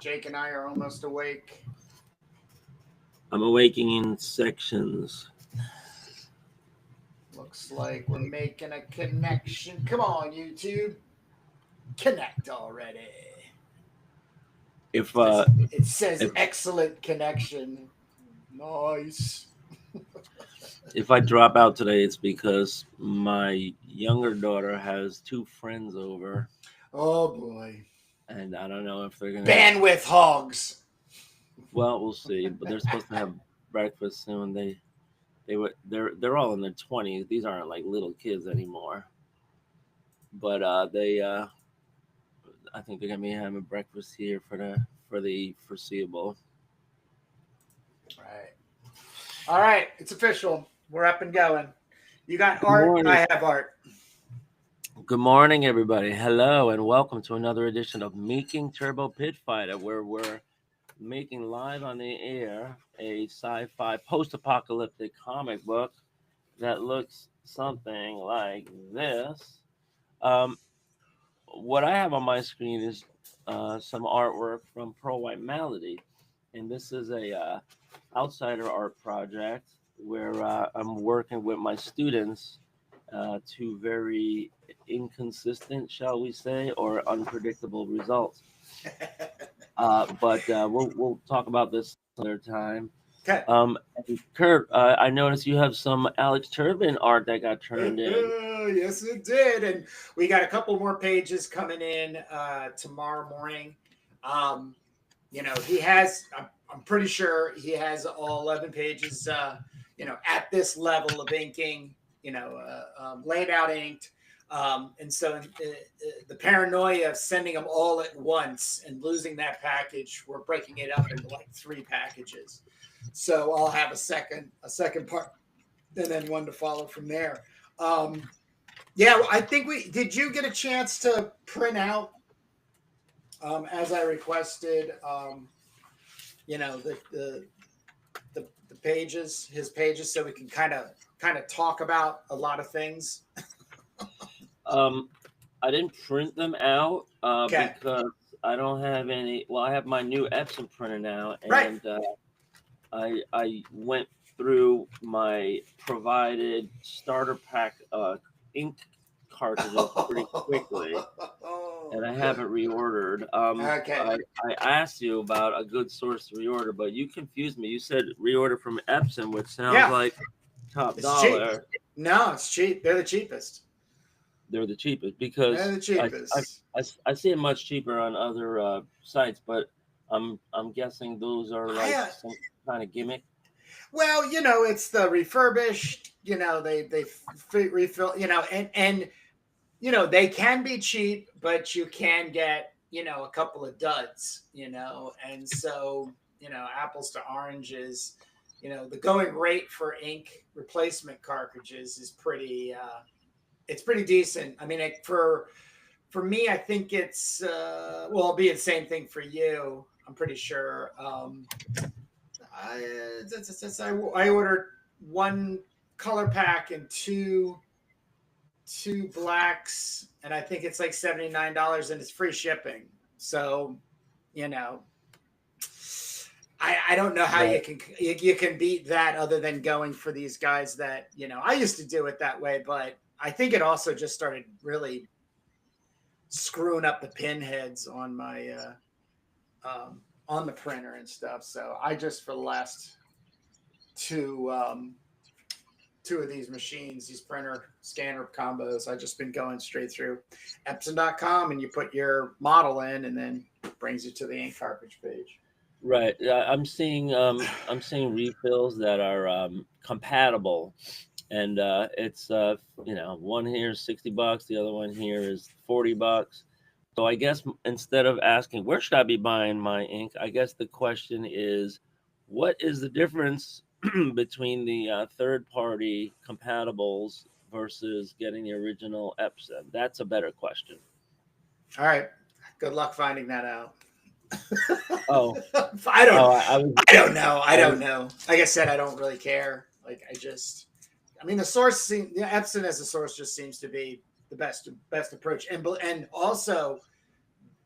Jake and I are almost awake. I'm awaking in sections. Looks like we're making a connection. Come on, YouTube. Connect already. It says excellent connection. Nice. If I drop out today, it's because my younger daughter has two friends over. Oh boy. And I don't know if they're gonna bandwidth hogs. Well, we'll see. But they're supposed to have breakfast soon. They're all in their 20s. These aren't like little kids anymore. But I think they're gonna be having breakfast here for the foreseeable. Right. All right, it's official. We're up and going. You got art. I have art. Good morning, everybody. Hello, and welcome to another edition of Making Turbo Pit Fighter, where we're making live on the air a sci-fi post-apocalyptic comic book that looks something like this. What I have on my screen is some artwork from Pearl White Malady, and this is a outsider art project where I'm working with my students to very inconsistent, shall we say, or unpredictable results. But we'll talk about this another time. Okay. Kurt, I noticed you have some Alex Turbin art that got turned in. Yes, it did, and we got a couple more pages coming in tomorrow morning. He has. I'm pretty sure he has all 11 pages. At this level of inking. Laid out inked. And so the paranoia of sending them all at once and losing that package, we're breaking it up into like 3 packages. So I'll have a second part and then one to follow from there. I think did you get a chance to print out as I requested, the pages, his pages, so we can kind of talk about a lot of things? I didn't print them out Okay. because I don't have any. Well, I have my new Epson printer now, and right. I went through my provided starter pack ink cartridges pretty quickly, and I haven't reordered. Okay. I asked you about a good source to reorder, but you confused me. You said reorder from Epson, which sounds like top dollar. Cheap. No, it's cheap. They're the cheapest. They're the cheapest because they're the cheapest. I see it much cheaper on other sites, but I'm guessing those are like some kind of gimmick. Well, it's the refurbished. They refill. And they can be cheap, but you can get a couple of duds. And so apples to oranges. The going rate for ink replacement cartridges is pretty. It's pretty decent. I mean, for me, I think it's it'll be the same thing for you. I'm pretty sure. I ordered 1 color pack and two blacks, and I think it's like $79, and it's free shipping. So, I don't know how you can beat that other than going for these guys that I used to do it that way, but I think it also just started really screwing up the pinheads on my on the printer and stuff. So I just, for the last two of these machines, these printer scanner combos, I've just been going straight through Epson.com, and you put your model in, and then it brings you to the ink cartridge page. Right. I'm seeing refills that are compatible. And it's one here is $60, the other one here is $40. So I guess instead of asking where should I be buying my ink, I guess the question is, what is the difference between the third-party compatibles versus getting the original Epson? That's a better question. All right. Good luck finding that out. Oh, I don't know. Like I said, I don't really care. The source, Epson as a source just seems to be the best approach, and also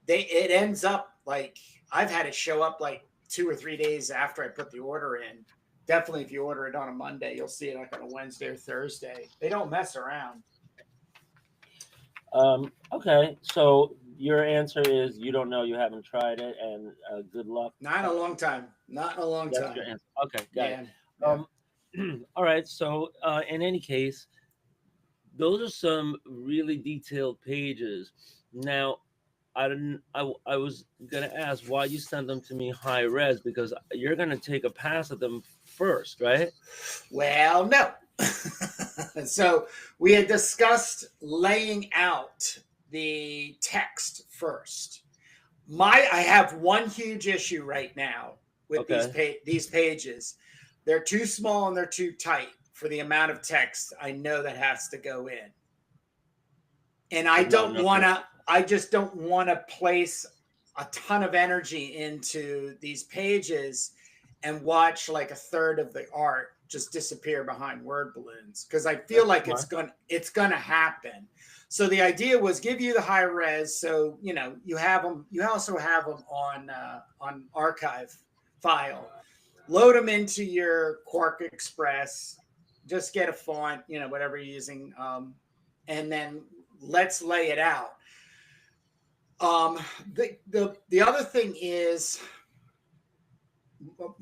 it ends up like I've had it show up like 2 or 3 days after I put the order in. Definitely, if you order it on a Monday, you'll see it like on a Wednesday or Thursday. They don't mess around. Okay, so your answer is you don't know, you haven't tried it, and good luck. Not in a long time. Not in a long That's time. your answer. Okay, got it. Yeah. All right. So, in any case, those are some really detailed pages. Now, I didn't. I was gonna ask why you send them to me high res, because you're gonna take a pass at them first, right? Well, no. So we had discussed laying out the text first. I have one huge issue right now with Okay. these pages. They're too small and they're too tight for the amount of text I know that has to go in. And I There's not don't enough want room. to, I just don't want to place a ton of energy into these pages and watch like a third of the art just disappear behind word balloons, because I feel That's like smart. it's gonna happen. So the idea was give you the high res, so you know you have them. You also have them on archive file. Load them into your Quark Express. Just get a font, you know, whatever you're using, and then let's lay it out. The other thing is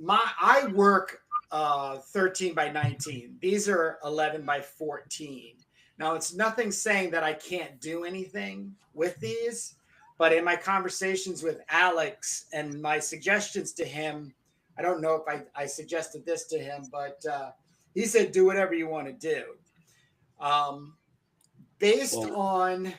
I work 13 by 19. These are 11 by 14. Now, it's nothing saying that I can't do anything with these, but in my conversations with Alex and my suggestions to him, I don't know if I suggested this to him, but he said, do whatever you want to do. Based Well, on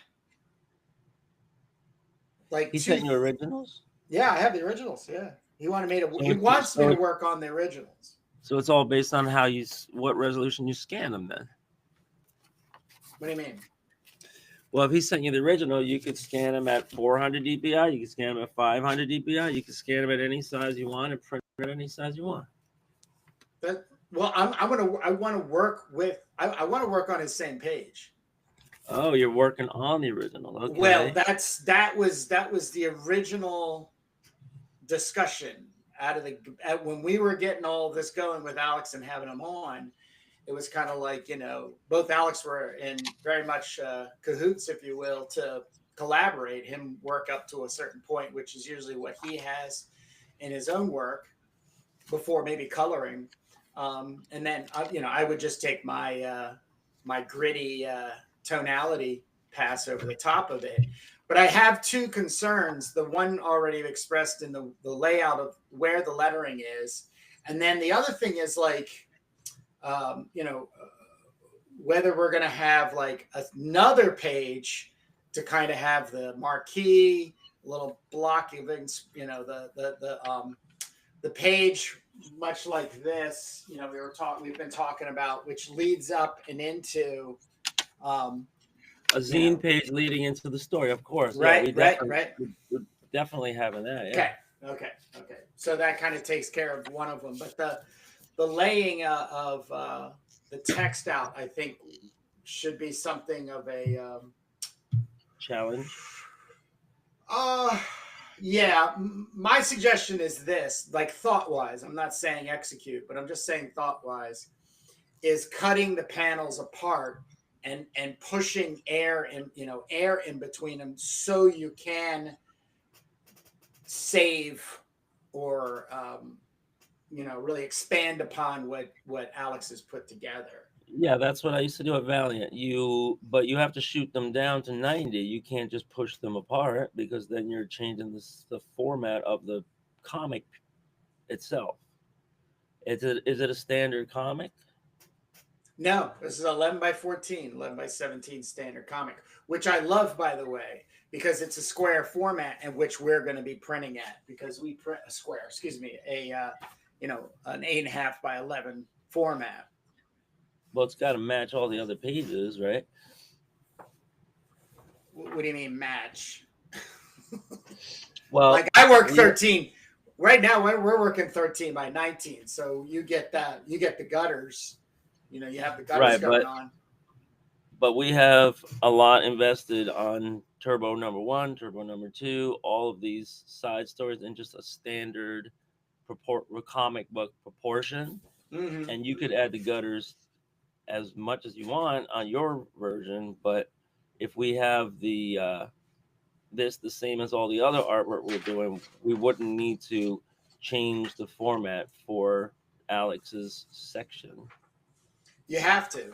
like he sent you originals, yeah, I have the originals. Yeah. He so wants me to work on the originals. so it's all based on how what resolution you scan them then. What do you mean? Well, if he sent you the original, you could scan them at 400 dpi, you could scan them at 500 dpi, you could scan them at any size you want and print them at any size you want. Well, I want to work with, I want to work on his same page. Oh, you're working on the original. Okay. Well, that was the original discussion when we were getting all this going with Alex and having him on. It was kind of like, you know, both Alex were in very much cahoots, if you will, to collaborate, him work up to a certain point, which is usually what he has in his own work before maybe coloring. And then, you know, I would just take my my gritty tonality pass over the top of it. But I have two concerns. The one already expressed in the layout of where the lettering is. And then the other thing is like, you know, whether we're going to have like another page to kind of have the marquee, little block of things, you know, the page, much like this, you know, we've been talking about, which leads up and into a zine page leading into the story, of course. Right, yeah, we're definitely having that. Yeah. Okay. So that kind of takes care of one of them, but the laying of the text out, I think, should be something of a challenge. Yeah. My suggestion is this, like thought-wise. I'm not saying execute, but I'm just saying thought-wise, is cutting the panels apart and pushing air in between them, so you can save or you know, really expand upon what Alex has put together. Yeah, that's what I used to do at Valiant. But you have to shoot them down to 90. You can't just push them apart, because then you're changing the format of the comic itself. Is it a standard comic? No, this is 11 by 14, 11 by 17 standard comic, which I love, by the way, because it's a square format in which we're going to be printing at, because we print a square, you know, an 8.5 by 11 format. Well, it's got to match all the other pages, right? What do you mean match? Well, like I work 13 right now. We're working 13 by 19, so you get that. You get the gutters. You know, you have the gutters going on. but we have a lot invested on Turbo number 1, Turbo number 2, all of these side stories in just a standard comic book proportion. Mm-hmm. And you could add the gutters as much as you want on your version, but if we have this the same as all the other artwork we're doing, we wouldn't need to change the format for Alex's section. You have to.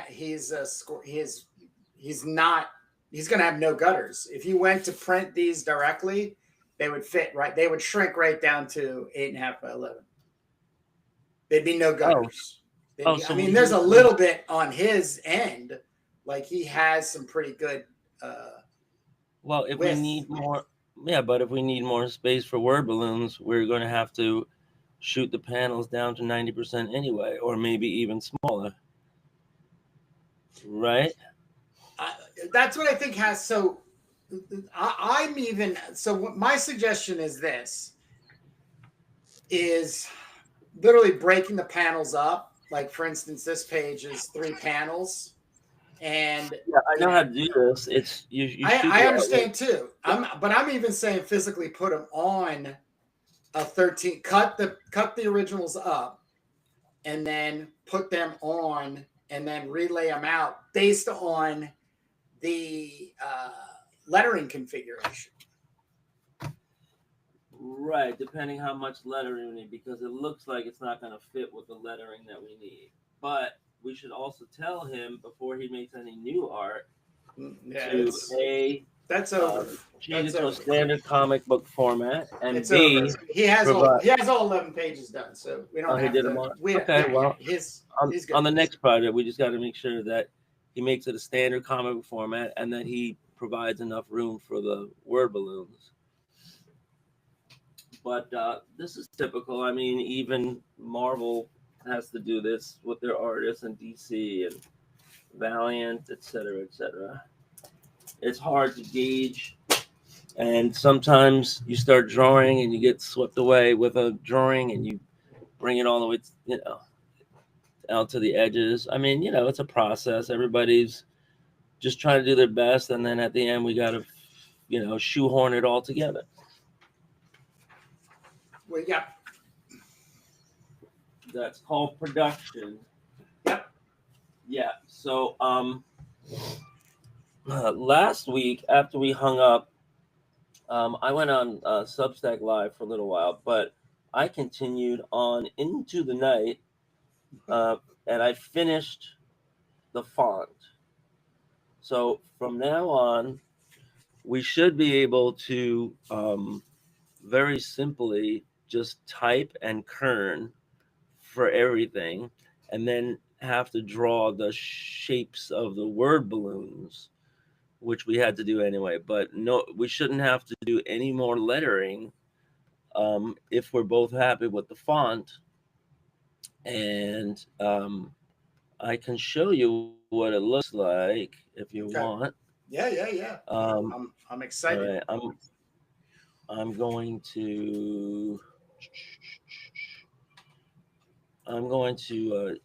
He's a score. He's not. He's going to have no gutters. If you went to print these directly, they would fit right. They would shrink right down to 8.5 by 11. There'd be no gutters. So I mean, there's a little bit on his end. Like he has some pretty good. Well, if we need more, yeah, but if we need more space for word balloons, we're going to have to shoot the panels down to 90% anyway, or maybe even smaller. Right? That's what I think has. So I'm even. So my suggestion is this: is literally breaking the panels up. Like for instance, this page is 3 panels, and yeah, I know how to do this. It's you I understand too. But I'm even saying physically put them on a 13. Cut the originals up, and then put them on, and then relay them out based on the lettering configuration. Right, depending how much lettering we need, because it looks like it's not going to fit with the lettering that we need. But we should also tell him before he makes any new art that's over. Change it to a standard comic book format, and it's B, over. He has all 11 pages done, so we don't have to. He's good. On the next project, we just got to make sure that he makes it a standard comic book format, and that he provides enough room for the word balloons. But this is typical. I mean, even Marvel has to do this with their artists, and DC and Valiant, etc., etc. It's hard to gauge, and sometimes you start drawing and you get swept away with a drawing, and you bring it all the way, out to the edges. I mean, it's a process. Everybody's just trying to do their best, and then at the end, we got to, shoehorn it all together. Well, yeah. That's called production. Yep. Yeah. So, last week after we hung up, I went on Substack Live for a little while, but I continued on into the night, and I finished the font. So from now on, we should be able to very simply just type and kern for everything, and then have to draw the shapes of the word balloons, which we had to do anyway. But no, we shouldn't have to do any more lettering if we're both happy with the font. And I can show you what it looks like if you want. Yeah. I'm excited. Right, I'm going to I'm going to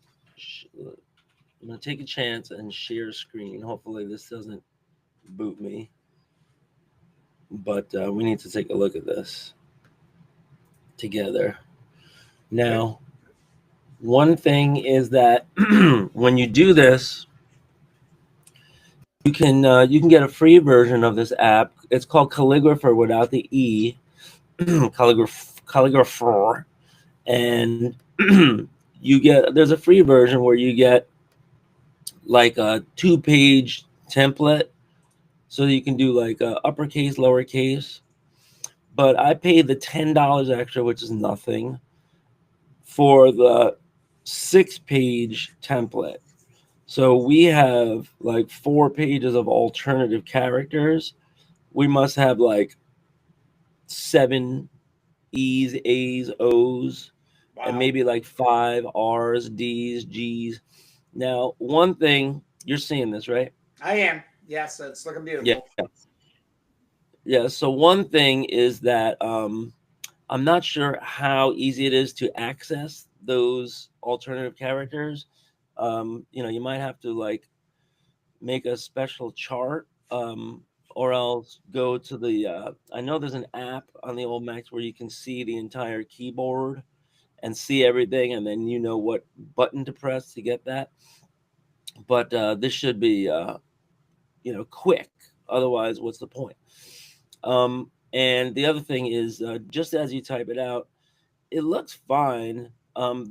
take a chance and share screen. Hopefully this doesn't boot me, but we need to take a look at this together. Now, one thing is that when you do this, you can get a free version of this app. It's called Calligrapher without the E, Calligrapher, and there's a free version where you get like a 2-page template, so you can do like uppercase, lowercase. But I paid the $10 extra, which is nothing, for the 6-page template. So we have like 4 pages of alternative characters. We must have like 7 E's, A's, O's, wow, and maybe like 5 R's, D's, G's. Now, one thing, you're seeing this, right? I am. Yes, it's looking beautiful. Yeah. So one thing is that I'm not sure how easy it is to access those alternative characters. You might have to like make a special chart, or else go to the. I know there's an app on the old Macs where you can see the entire keyboard and see everything, and then you know what button to press to get that. But this should be, quick. Otherwise, what's the point? And the other thing is, just as you type it out, it looks fine.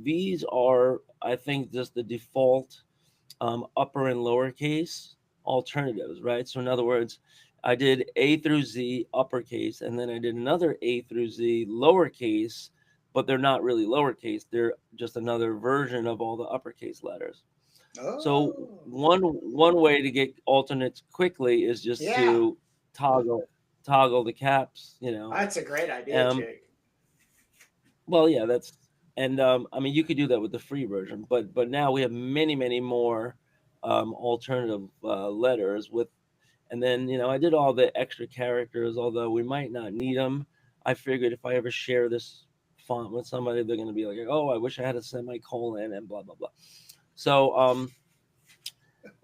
These are, I think, just the default upper and lowercase alternatives, right? So in other words, I did A through Z uppercase, and then I did another A through Z lowercase, but they're not really lowercase. They're just another version of all the uppercase letters. So Oh, one way to get alternates quickly is just yeah. to toggle the caps, That's a great idea, Um, Jake. well, yeah, that's and I mean you could do that with the free version, but now we have many more alternative letters with, and then I did all the extra characters, although we might not need them. I figured if I ever share this font with somebody, they're going to be like, oh, I wish I had a semicolon and blah blah blah. So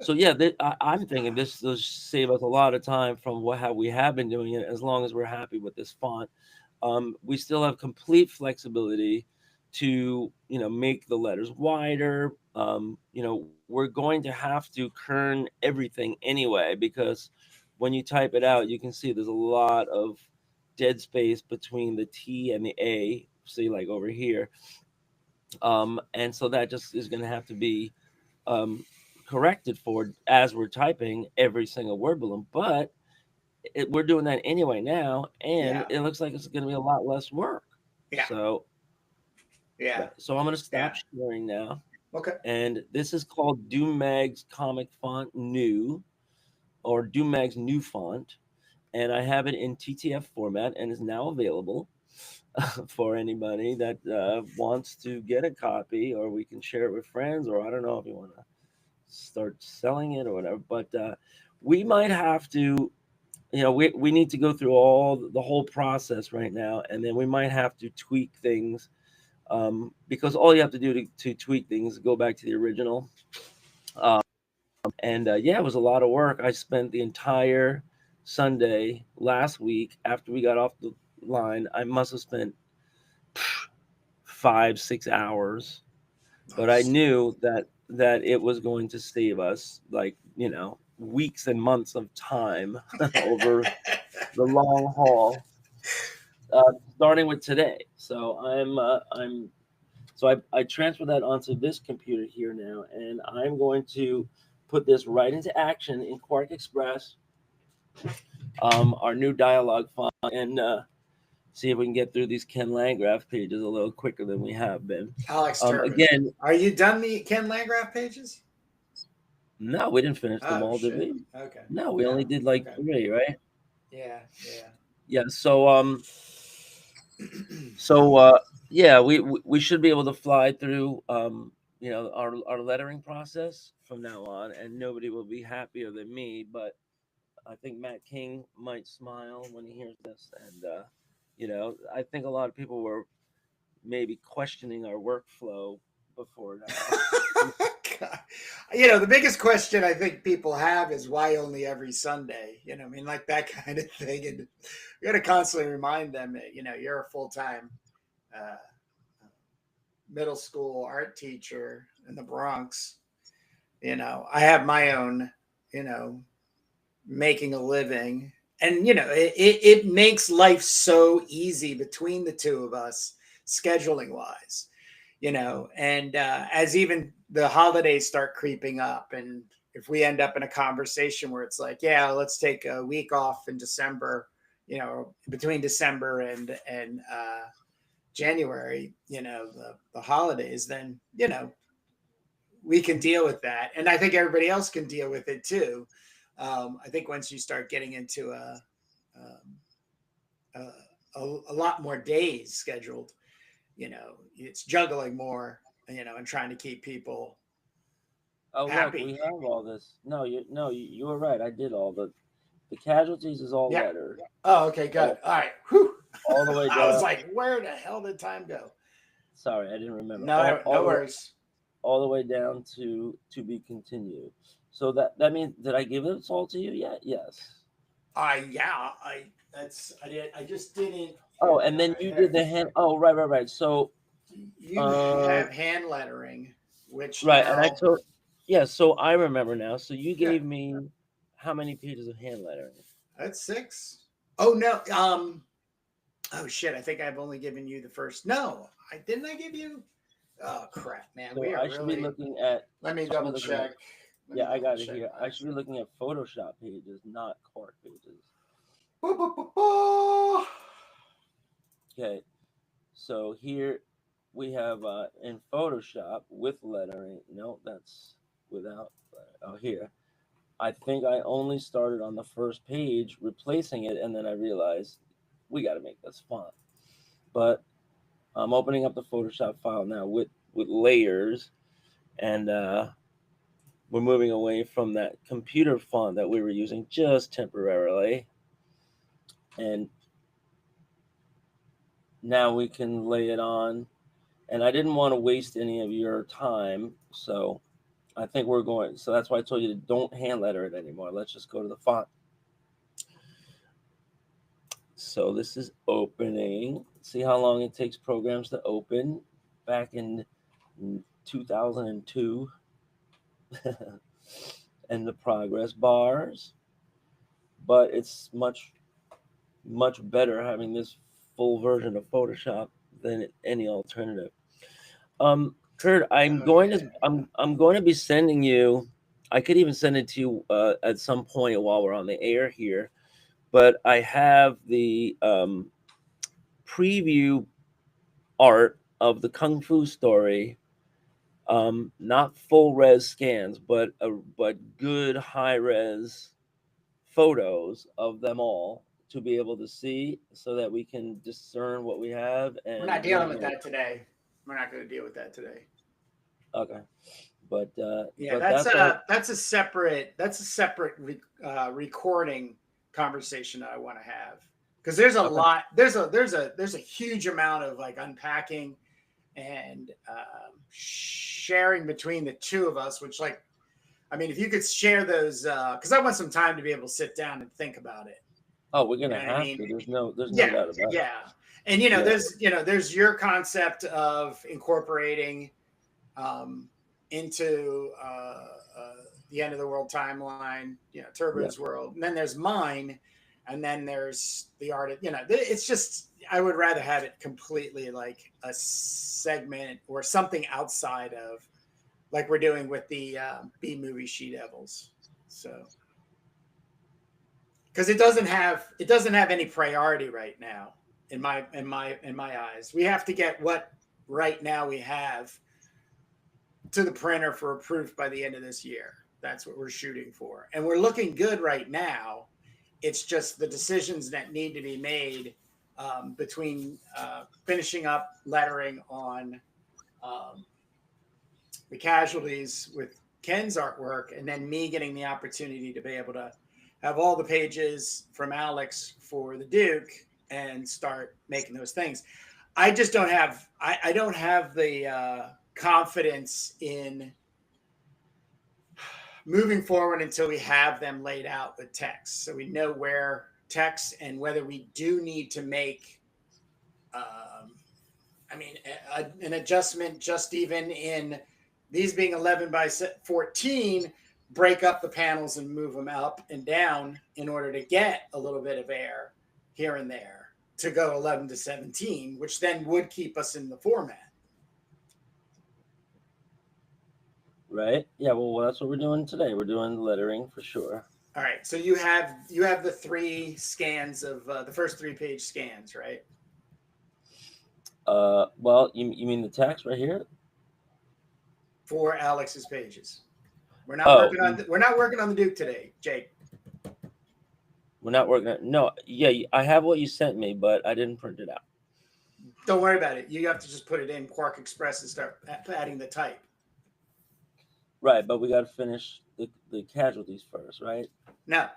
so yeah, I'm thinking this will save us a lot of time from how we have been doing it, as long as we're happy with this font. We still have complete flexibility to make the letters wider. We're going to have to kern everything anyway, because when you type it out, you can see there's a lot of dead space between the T and the A. See, like over here, and so that just is going to have to be um, corrected for as we're typing every single word balloon. But we're doing that anyway now, and Yeah. it looks like it's going to be a lot less work. Yeah. So, Yeah. right. So I'm going to stop Yeah. sharing now. Okay. And this is called Doomag's Comic Font New, or Doomag's New Font. And I have it in TTF format and is now available for anybody that wants to get a copy, or we can share it with friends, or I don't know if you want to start selling it or whatever. But we might have to, we need to go through the whole process right now, and then we might have to tweak things, because all you have to do to tweak things is go back to the original. Um, and yeah, it was a lot of work. I spent the entire Sunday last week after we got off the line. I must have spent 5-6 hours, but I Nice. knew that it was going to save us, like, weeks and months of time over the long haul, starting with today. So I transferred that onto this computer here now, and I'm going to put this right into action in Quark Express, our new dialogue font, and see if we can get through these Ken Landgraf pages a little quicker than we have been. Alex Turbin. Again, Are you done the Ken Landgraf pages? no, we didn't finish them Oh all, did shit. we? Okay. No, we only No. did like Okay. 3, right? Yeah. Yeah. Yeah. So yeah, we should be able to fly through our lettering process from now on, and nobody will be happier than me. But I think Matt King might smile when he hears this, and I think a lot of people were maybe questioning our workflow before now. God. The biggest question I think people have is why only every Sunday? I mean, like that kind of thing. And you got to constantly remind them that, you're a full time uh, middle school art teacher in the Bronx. I have my own, you know, making a living. And, it makes life so easy between the two of us, scheduling wise, and as even the holidays start creeping up, and if we end up in a conversation where it's like, yeah, let's take a week off in December, between December and January, the holidays, then, we can deal with that. And I think everybody else can deal with it too. I think once you start getting into a, a lot more days scheduled, it's juggling more, and trying to keep people Oh, look, we happy. have all this. No, you were right. I did all the casualties is all Yeah. letter, Oh, okay, good. all, All right. Whew. all the way I was down. like, where the hell did time go? Sorry, I didn't remember. No, no worries. All the way down to be continued. So that means, did I give it all to you yet? Yes. I just didn't. Oh, and then you did the hand. Oh, right. So, You uh, have hand lettering, which right, and I now told, yeah. So I remember now. So you yeah, gave me how many pages of hand lettering? that's 6. Oh no, oh shit, I think I've only given you the first. No, I didn't. I give you. Oh crap, man, So we are I should be really. looking at. Let me I should be double looking at. check. Let me Yeah, I double got it check here. I my. should be looking at Photoshop pages, not Quark pages. Okay, so here we have in Photoshop with lettering. No, that's without. Oh, here. I think I only started on the first page, replacing it, and then I realized we got to make this font. But I'm opening up the Photoshop file now with layers, and we're moving away from that computer font that we were using just temporarily, and now we can lay it on. And I didn't want to waste any of your time, so I think we're going. So that's why I told you to don't hand letter it anymore. Let's just go to the font. So this is opening. See how long it takes programs to open back in 2002. And the progress bars. But it's much better having this full version of Photoshop than any alternative. Kurt, Okay. I'm going to be sending you. I could even send it to you at some point while we're on the air here. But I have the preview art of the Kung Fu story. Not full res scans, but good high res photos of them all to be able to see, so that we can discern what we have We're and not dealing really with that today. We're not going to deal with that today. okay. But Yeah, but that's all. that's a separate recording conversation that I want to have because there's a Okay. lot there's a huge amount of like unpacking and sharing between the two of us, which like I mean if you could share those because I want some time to be able to sit down and think about it. Oh, we're You gonna know what I have mean? to. There's no Yeah, doubt about it. yeah. And Yeah. there's your concept of incorporating um, into the end of the world timeline, Yeah. Turbin's world, and then there's mine, and then there's the art. It's just I would rather have it completely like a segment or something outside of like we're doing with the B movie She Devils. So because it doesn't have any priority right now in my eyes. We have to get what right now we have to the printer for approved by the end of this year. That's what we're shooting for. And we're looking good right now. It's just the decisions that need to be made between finishing up lettering on um, the casualties with Ken's artwork and then me getting the opportunity to be able to have all the pages from Alex for the Duke and start making those things. I just don't have I don't have the confidence in moving forward until we have them laid out with text, so we know where text and whether we do need to make I mean an adjustment just even in these being 11 by 14, break up the panels and move them up and down in order to get a little bit of air here and there to go 11 to 17, which then would keep us in the format. Right. Yeah. Well, that's what we're doing today. We're doing lettering for sure. All right, so you have the 3 scans of the first 3-page scans, right? Well, you mean the text right here? For Alex's pages. Oh, We're not working on the Duke today, Jake. we're not working on. No. Yeah, I have what you sent me, but I didn't print it out. Don't worry about it. You have to just put it in Quark Express and start adding the type. Right, but we got to finish the casualties first, right? No,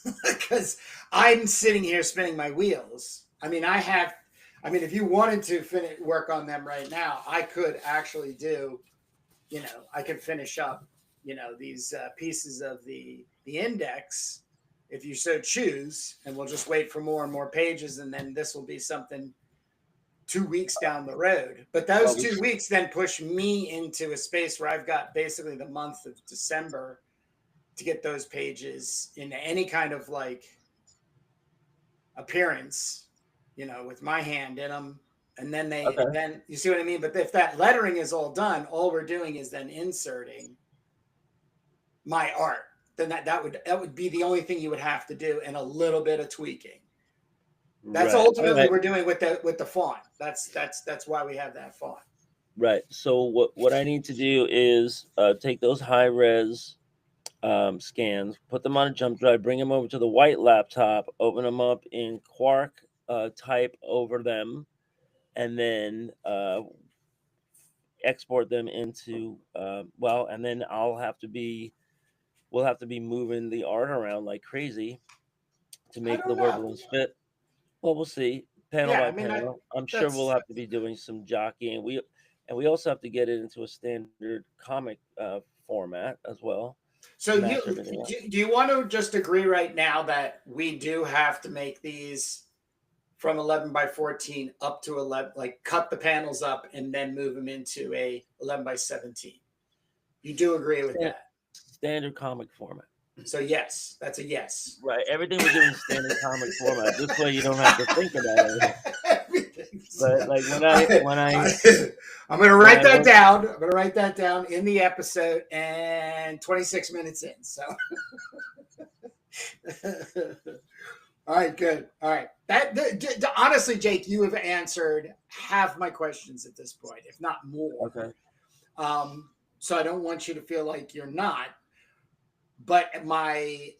because I'm sitting here spinning my wheels. I mean, if you wanted to work on them right now, I could actually do, I could finish up these pieces of the index if you so choose, and we'll just wait for more and more pages, and then this will be something 2 weeks down the road. But those 2 weeks then push me into a space where I've got basically the month of December to get those pages in any kind of like appearance, with my hand in them. And then then you see what I mean? But if that lettering is all done, all we're doing is then inserting my art. Then that would be the only thing you would have to do, and a little bit of tweaking. That's ultimately what we're doing with the font. That's why we have that font. Right. So what I need to do is take those high res scans, put them on a jump drive, bring them over to the white laptop, open them up in Quark, type over them, and then export them into and then we'll have to be moving the art around like crazy to make the word balloons fit. Well, we'll see panel by panel. I'm sure we'll have to be doing some jockeying. We also have to get it into a standard comic format as well. So do you want to just agree right now that we do have to make these from 11 by 14 up to 11, like cut the panels up and then move them into a 11 by 17? You do agree with that? Standard comic format. So yes, that's a yes. Right. Everything we do in standard comic format. This way you don't have to think about everything. But like when I I'm gonna write that down. I'm gonna write that down in the episode, and 26 minutes in. So all right, good. All right. Honestly, Jake, you have answered half my questions at this point, if not more. Okay. So I don't want you to feel like you're not. But my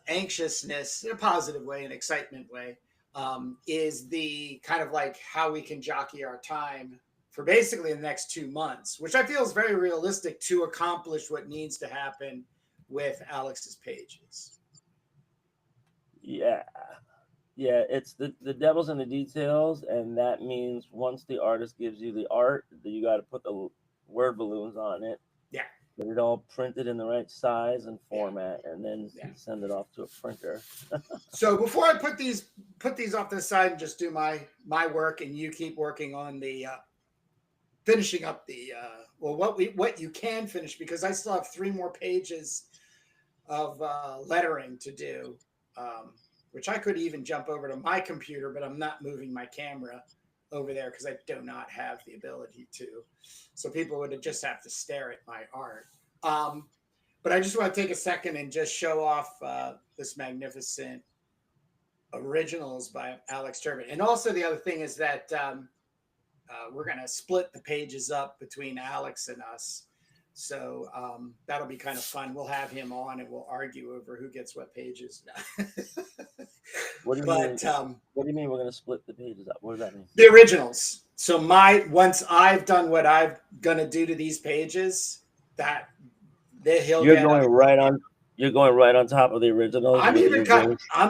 anxiousness, in a positive way, an excitement way, is the kind of like how we can jockey our time for basically the next 2 months, which I feel is very realistic to accomplish what needs to happen with Alex's pages. Yeah. It's the devil's in the details, and that means once the artist gives you the art, you got to put the word balloons on it. Yeah. Get it all printed in the right size and format, and then send it off to a printer. So before I put these off to the side and just do my work, and you keep working on the finishing up the what you can finish, because I still have 3 more pages of lettering to do, which I could even jump over to my computer, but I'm not moving my camera over there because I do not have the ability to. So people would just have to stare at my art. But I just want to take a second and just show off this magnificent originals by Alex Turbin. And also the other thing is that we're going to split the pages up between Alex and us. So that'll be kind of fun. We'll have him on and we'll argue over who gets what pages. What do you mean? What do you mean we're going to split the pages up? What does that mean? The originals. So once I've done what I'm going to do to these pages, you're going right on top of the originals. I'm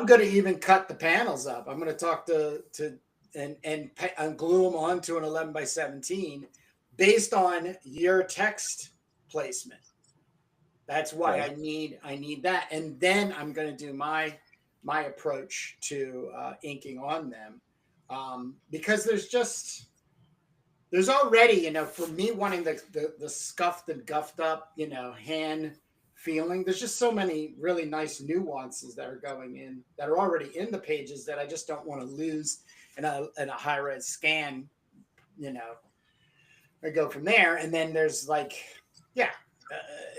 going to even cut the panels up. I'm going to talk to and glue them onto an 11 by 17 based on your text placement. That's why I need that, and then I'm going to do my approach to inking on them, because there's already, for me wanting the scuffed and guffed up, hand feeling. There's just so many really nice nuances that are going in that are already in the pages that I just don't want to lose in a high res scan. I go from there, and then there's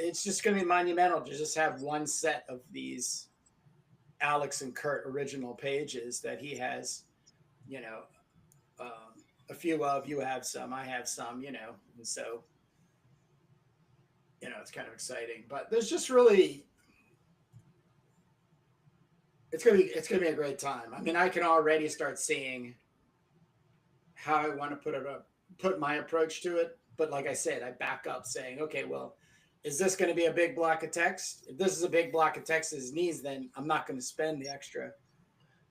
it's just going to be monumental to just have one set of these Alex and Kurt original pages that he has, a few of. You have some, I have some, and so, it's kind of exciting. But there's just really, it's gonna be a great time. I mean, I can already start seeing how I want to put my approach to it. But like I said, I back up saying, okay, well, is this going to be a big block of text? If this is a big block of text as needs, then I'm not going to spend the extra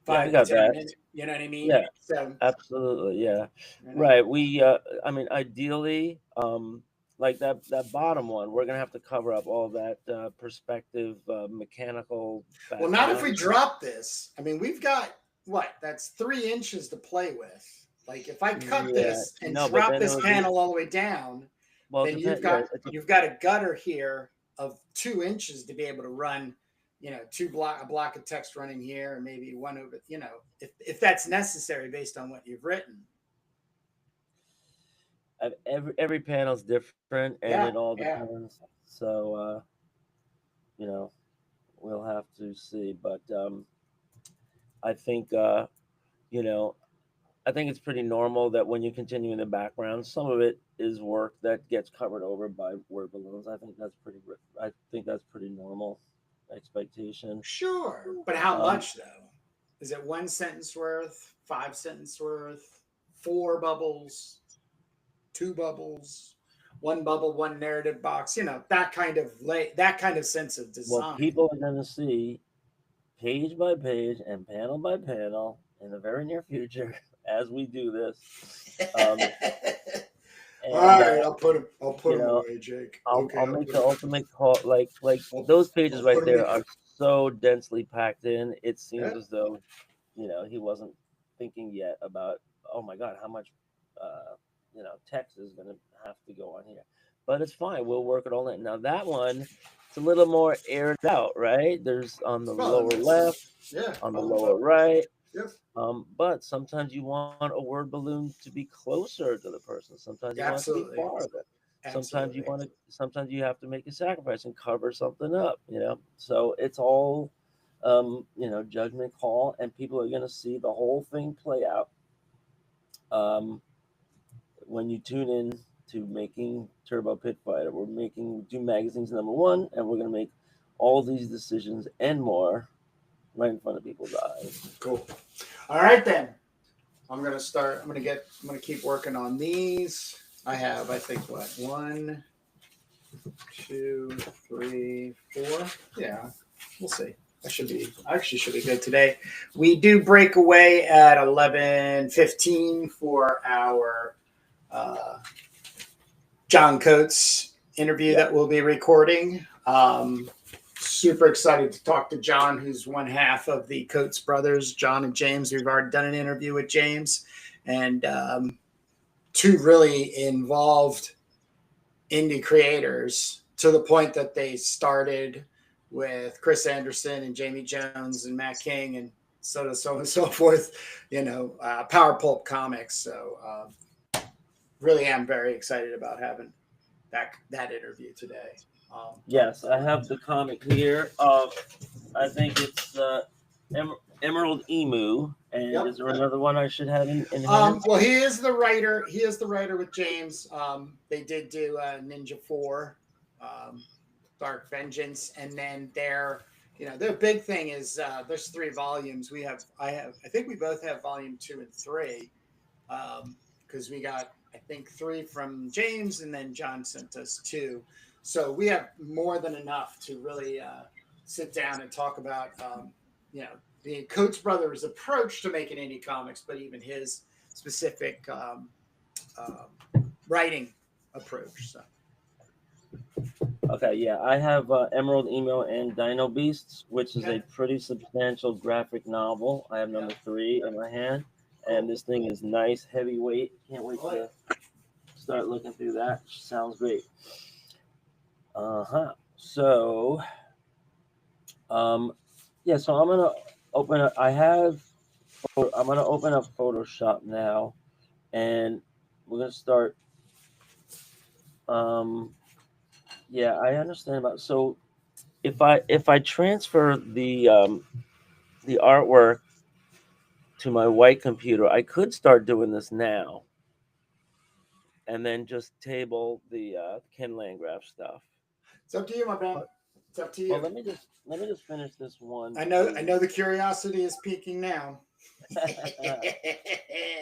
5 to 10 minutes. You know what I mean? Yeah, so absolutely. Yeah. Right. We, I mean, ideally, like that bottom one, we're gonna have to cover up all that perspective mechanical Well, not if we background. drop this. I mean, we've got what? That's 3 inches to play with. Like if I cut Yeah, this and no, but drop then it this would be, panel all the way down, well, it then depends. Yeah, you've got a gutter here of 2 inches to be able to run, a block of text running here, and maybe one over, if that's necessary based on what you've written. every panel's different, and Yeah, it all yeah. depends. So you know, we'll have to see. But I think you know, I think it's pretty normal that when you continue in the background, some of it is work that gets covered over by word balloons. I think that's pretty normal expectation. Sure. But how Um, much though? Is it 1 sentence worth, 5 sentence worth, 4 bubbles, 2 bubbles, 1 bubble, one narrative box? That kind of sense of well, design. people are going to see page by page and panel by panel in the very near future as we do this. All And right, I'll put you them know, away, Jake. I'll Okay, I'll I'll make put the 'em- ultimate call. Like I'll, those pages I'll right put them there in. are so densely packed in. It seems Yeah. as though, he wasn't thinking yet about, oh my God, how much text is going to have to go on here. But it's fine. We'll work it all in. Now that one, it's a little more aired out, right? There's on the Well, lower left, yeah, on the all the lower bubbles. right. Yep. But sometimes you want a word balloon to be closer to the person. Sometimes you want it to be Absolutely. farther. Absolutely. Sometimes you have to make a sacrifice and cover something up. So it's all judgment call, and people are going to see the whole thing play out um, when you tune in to making Turbo Pit Fighter. We're making Do Magazine's #1, and we're going to make all these decisions and more right in front of people's eyes. Cool. All right then. I'm gonna keep working on these. I have, I think, what, 1, 2, 3, 4. Yeah, we'll see. I actually should be good today. We do break away at 11:15 for our John Coates interview that we'll be recording. Super excited to talk to John, who's one half of the Coates brothers, John and James. We've already done an interview with James, and two really involved indie creators, to the point that they started with Chris Anderson and Jamie Jones and Matt King and so on and so forth, Power Pulp Comics. So really am very excited about having that interview today. Yes, I have the comic here. I think it's Emerald Emu. And Yep. is there another one I should have in hand? Well, he is the writer. He is the writer with James. They did do Ninja 4, Dark Vengeance, and then their big thing is there's 3 volumes. I think we both have volume 2 and 3, because we got, I think, 3 from James, and then John sent us 2. So we have more than enough to really sit down and talk about, the Coates brothers' approach to making indie comics, but even his specific writing approach. So. Okay, yeah, I have Emerald Emu and Dino Beasts, which is a pretty substantial graphic novel. I have number 3 in my hand, and this thing is nice, heavyweight. Can't wait to start looking through that. Sounds great. So, so I'm gonna open up. I'm gonna open up Photoshop now, and we're gonna start. I understand about. So, if I transfer the artwork to my white computer, I could start doing this now, and then just table the Ken Landgraf stuff. It's up to you, my man. It's up to you. Well, let me just finish this one. I know the curiosity is peaking now.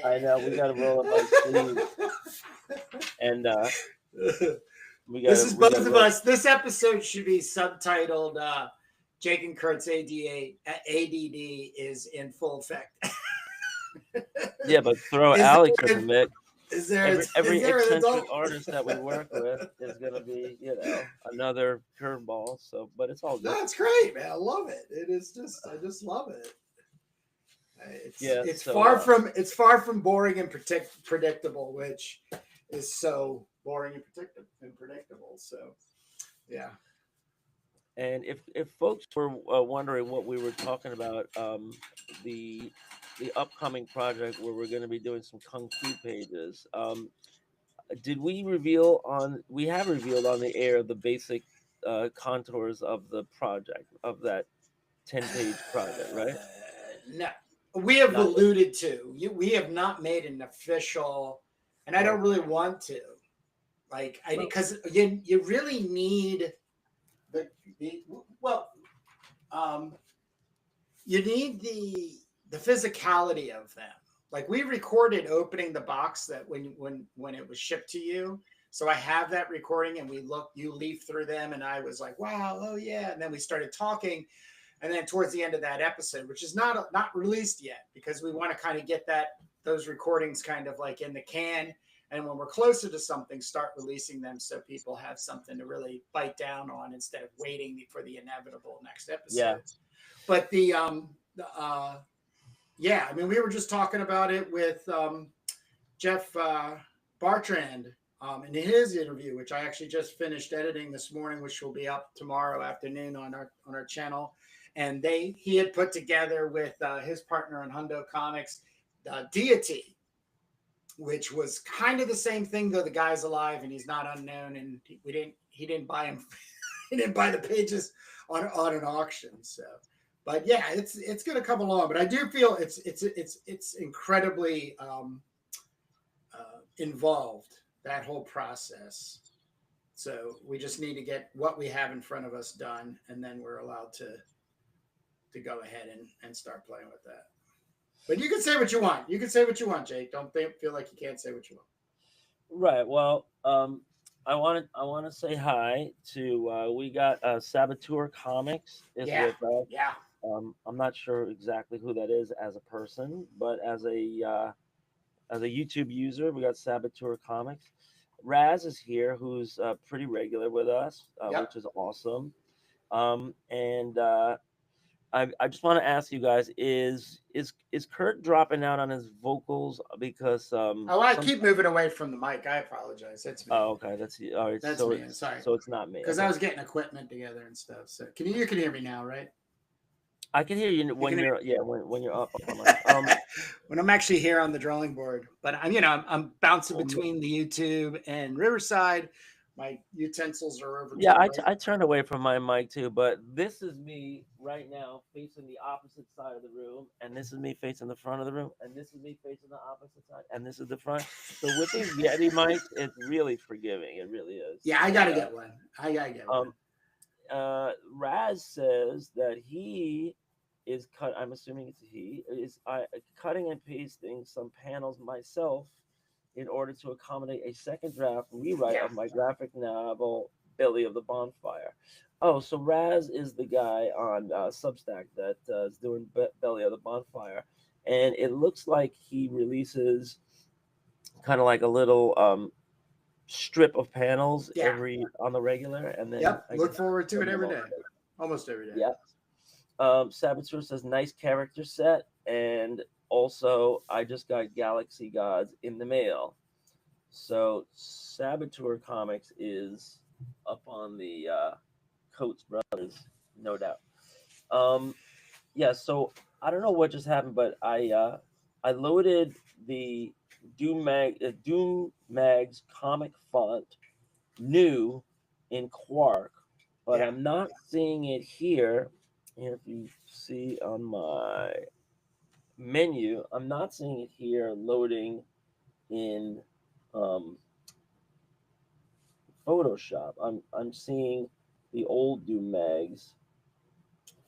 I know, we got to roll up our sleeves, and this is both of us. This episode should be subtitled "Jake and Kurt's ADD is in full effect." Yeah, but throw Alex in the mix. Is there every an eccentric adult? artist that we work with is going to be, another curveball. So, but it's all good. No, it's great, man. I love it. It is just, I just love it. It's far from boring and predictable, which is so boring and predictable. So, yeah. And if folks were wondering what we were talking about, the upcoming project where we're going to be doing some kung fu pages, did we reveal on? We have revealed on the air the basic contours of the project, of that 10-page project, right? No, we have Not alluded to. We have not made an official, and I don't really want to. Like, because you really need the well, you need the physicality of them. Like, we recorded opening the box that when it was shipped to you. So I have that recording, and you leaf through them, and I was like, wow, oh yeah. And then we started talking, and then towards the end of that episode, which is not released yet, because we want to kind of get those recordings kind of like in the can, and when we're closer to something, start releasing them so people have something to really bite down on instead of waiting for the inevitable next episode. Yeah. But yeah, I mean, we were just talking about it with Jeff Bartrand in his interview, which I actually just finished editing this morning, which will be up tomorrow afternoon on our channel. And he had put together with his partner in Hundo Comics, Deity, which was kind of the same thing, though the guy's alive and he's not unknown, and he didn't buy him, he didn't buy the pages on an auction. So, but yeah, it's going to come along. But I do feel it's incredibly involved, that whole process. So we just need to get what we have in front of us done, and then we're allowed to go ahead and start playing with that. But you can say what you want. You can say what you want, Jake. Don't feel like you can't say what you want. Right. Well, I want to say hi to we got Saboteur Comics is with us. Yeah. I'm not sure exactly who that is as a person, but as a YouTube user, we got Saboteur Comics. Raz is here, who's pretty regular with us, which is awesome. And I just want to ask you guys: is Kurt dropping out on his vocals because? I keep moving away from the mic. I apologize. That's me. Oh, okay. That's all right. That's so me. Sorry. So it's not me. Because I was getting equipment together and stuff. So you can hear me now, right? I can hear you when you're up. When I'm actually here on the drawing board, but I'm bouncing between the YouTube and Riverside. My utensils are over. Yeah, I turned away from my mic too, but this is me right now facing the opposite side of the room, and this is me facing the front of the room, and this is me facing the opposite side, and this is the front. So with these Yeti mics, it's really forgiving. It really is. Yeah, I gotta get one. I gotta get one. Raz says that he is I'm assuming it's he is cutting and pasting some panels myself in order to accommodate a second draft rewrite of my graphic novel Belly of the Bonfire. Oh, so Raz is the guy on Substack that is doing Belly of the Bonfire, and it looks like he releases kind of like a little strip of panels on the regular, and then look forward to it every day, almost every day. Yeah. Saboteur says nice character set, and also I just got Galaxy Gods in the mail. So Saboteur Comics is up on the Coates Brothers, no doubt. Yeah, so I don't know what just happened, but I loaded the Doom Mag's comic font new in Quark, but I'm not seeing it here. And if you see on my menu, I'm not seeing it here loading in Photoshop. I'm seeing the old Doom Mag's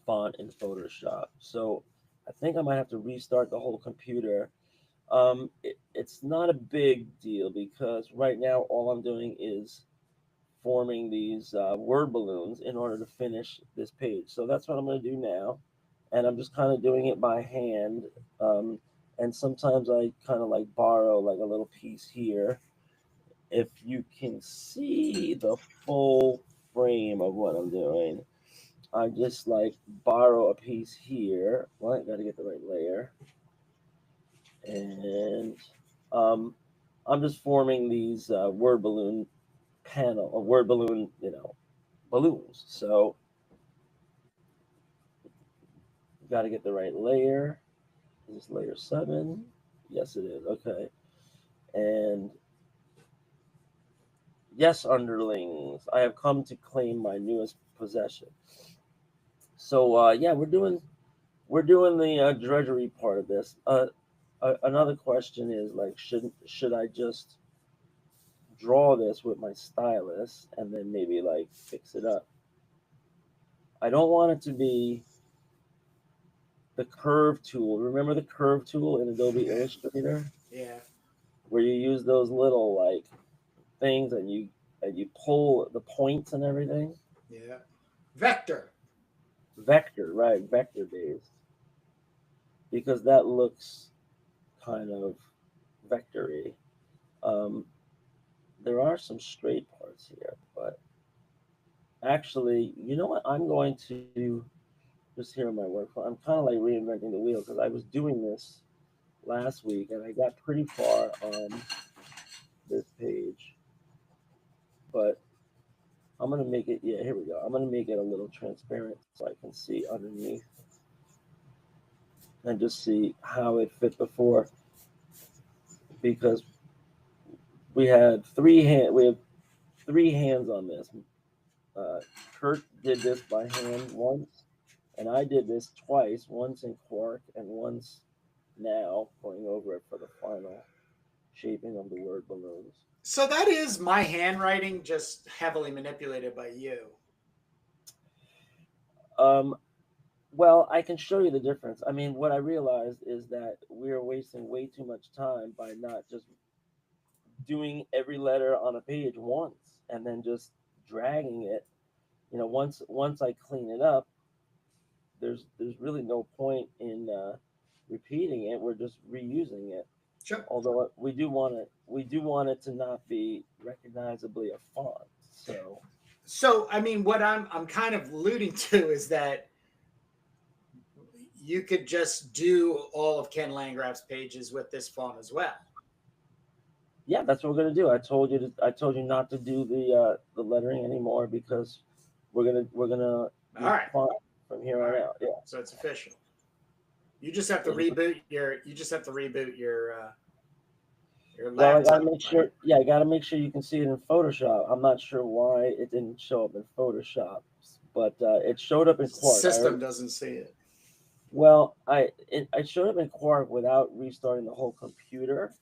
font in Photoshop. So I think I might have to restart the whole computer. It's not a big deal because right now all I'm doing is forming these word balloons in order to finish this page. So that's what I'm going to do now. And I'm just kind of doing it by hand. and sometimes I kind of like borrow like a little piece here. If you can see the full frame of what I'm doing, I just like borrow a piece here. Well, I got to get the right layer, and um, I'm just forming these word balloon word balloon, balloons. So got to get the right layer. Is this layer 7? Yes, it is. Okay. And yes, underlings, I have come to claim my newest possession. So yeah, we're doing the drudgery part of this. Another question is like, should I just draw this with my stylus and then maybe like fix it up? I don't want it to be the curve tool. Remember the curve tool in Adobe Illustrator? Yeah. Where you use those little like things and you pull the points and everything? Yeah. Vector, Right, vector based. Because that looks kind of vectory. Um, there are some straight parts here, but actually, you know what? I'm going to just here in my workflow. I'm kind of like reinventing the wheel because I was doing this last week and I got pretty far on this page, but I'm gonna make it. Yeah, here we go. I'm gonna make it a little transparent so I can see underneath and just see how it fit before, because we have three hands on this. Kurt did this by hand once, and I did this twice, once in Quark and once now going over it for the final shaping of the word balloons. so that is my handwriting, just heavily manipulated by you. Um, well, I can show you the difference. I mean, what I realized is that we're wasting way too much time by not just doing every letter on a page once and then just dragging it. Once I clean it up, there's really no point in repeating it. We're just reusing it. Sure. Although we do want it to not be recognizably a font. So I mean, what I'm kind of alluding to is that you could just do all of Ken Landgraf's pages with this font as well. Yeah, that's what we're gonna do. I told you not to do the lettering anymore because we're gonna All right. font from here on out. Yeah. So it's official. You just have to reboot your. You just have to reboot your laptop. Well, I gotta make sure. Yeah, I gotta make sure you can see it in Photoshop. I'm not sure why it didn't show up in Photoshop, but it showed up in Quark. System doesn't see it. Well, I showed up in Quark without restarting the whole computer.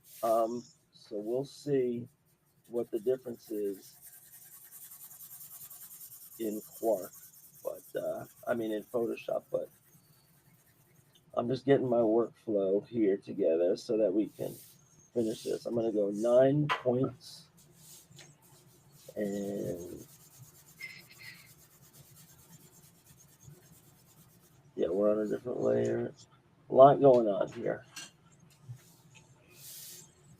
So we'll see what the difference is in Quark, but I mean in Photoshop. But I'm just getting my workflow here together so that we can finish this. I'm gonna go 9 points, and yeah, we're on a different layer. A lot going on here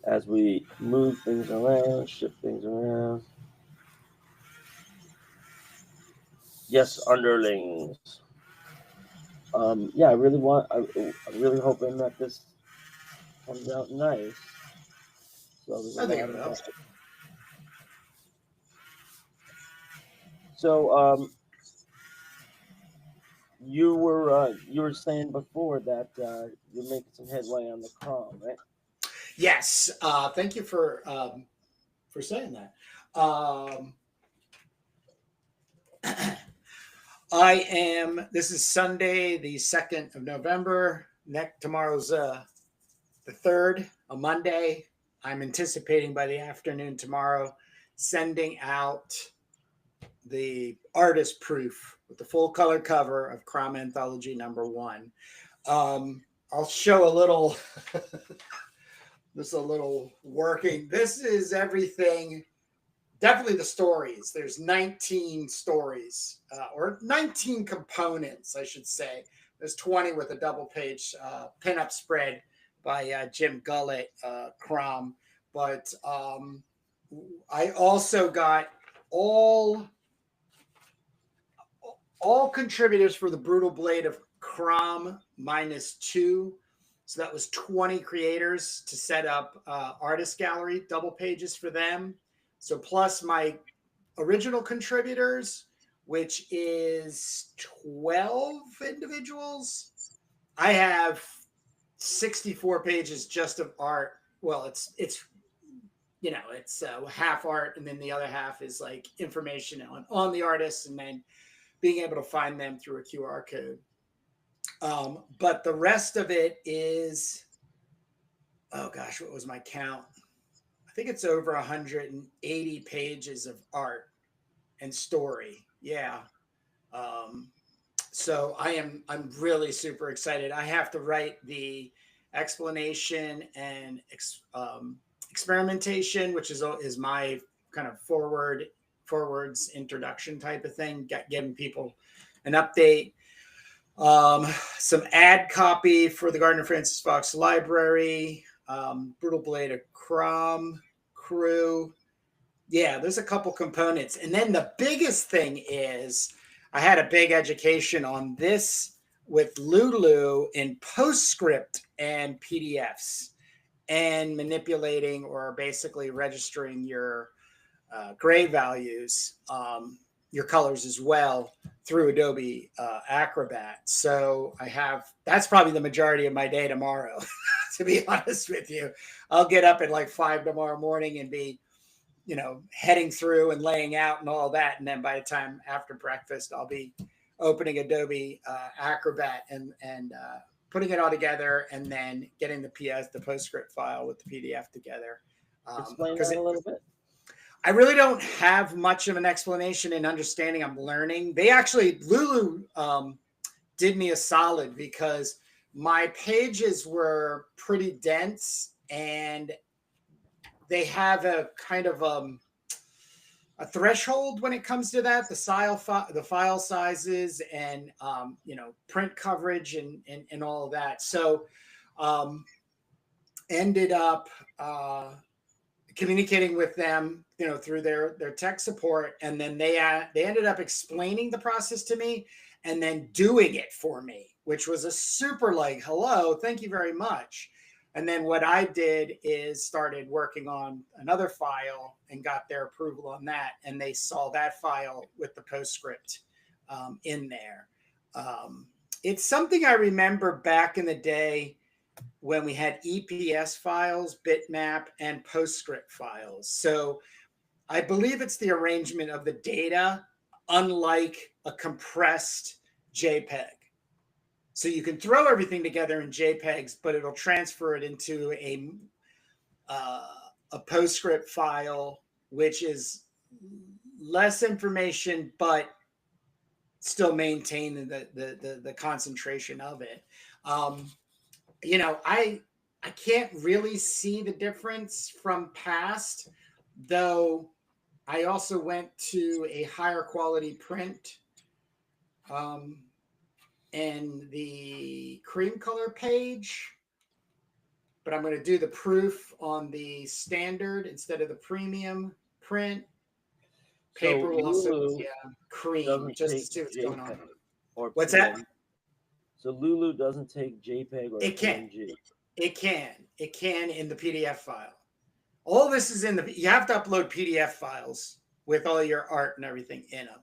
as we move things around, shift things around. Yes, underlings. Yeah, I'm really hoping that this comes out nice. So there's I think it will. So you were saying before that you're making some headway on the Crom, right? Yes. Thank you for saying that. This is Sunday, the 2nd of November. Tomorrow's the 3rd, a Monday. I'm anticipating by the afternoon tomorrow sending out the artist proof with the full color cover of Crom Anthology #1. I'll show a little, this is a little working. This is everything. Definitely the stories. There's 19 stories, or 19 components, I should say. There's 20 with a double page pinup spread, by Jim Gullett, Crom. But I also got all contributors for the Brutal Blade of Crom -2. So that was 20 creators to set up artist gallery double pages for them. So plus my original contributors, which is 12 individuals. I have 64 pages just of art. Well, it's half art, and then the other half is like information on the artists, and then being able to find them through a QR code. But the rest of it is, oh gosh, what was my count? I think it's over 180 pages of art and story. Yeah. So I'm really super excited. I have to write the explanation and experimentation, which is my kind of forwards introduction type of thing, giving people an update. Some ad copy for the Gardner Francis Fox Library, Brutal Blade of Crom crew. Yeah, there's a couple components. And then the biggest thing is I had a big education on this with Lulu in PostScript and PDFs and manipulating or basically registering your gray values, your colors as well through Adobe Acrobat. So that's probably the majority of my day tomorrow, to be honest with you. I'll get up at like 5 tomorrow morning and be, heading through and laying out and all that. And then by the time after breakfast, I'll be opening Adobe Acrobat and putting it all together, and then getting the PostScript file with the PDF together. Explain that a little bit. I really don't have much of an explanation and understanding. I'm learning. Lulu did me a solid because my pages were pretty dense, and they have a kind of a threshold when it comes to that, the file sizes and print coverage and all of that. So ended up communicating with them, through their tech support, and then they ended up explaining the process to me and then doing it for me, which was a super hello, thank you very much. And then what I did is started working on another file and got their approval on that. And they saw that file with the PostScript in there. It's something I remember back in the day when we had EPS files, bitmap, and PostScript files. So I believe it's the arrangement of the data, unlike a compressed JPEG. So you can throw everything together in JPEGs, but it'll transfer it into a PostScript file, which is less information, but still maintain the concentration of it. I can't really see the difference from past, though I also went to a higher quality print. And the cream color page, but I'm going to do the proof on the standard instead of the premium print. Paper will also cream, just to see what's going on. What's that? So Lulu doesn't take JPEG or PNG. It can in the PDF file. All this is you have to upload PDF files with all your art and everything in them.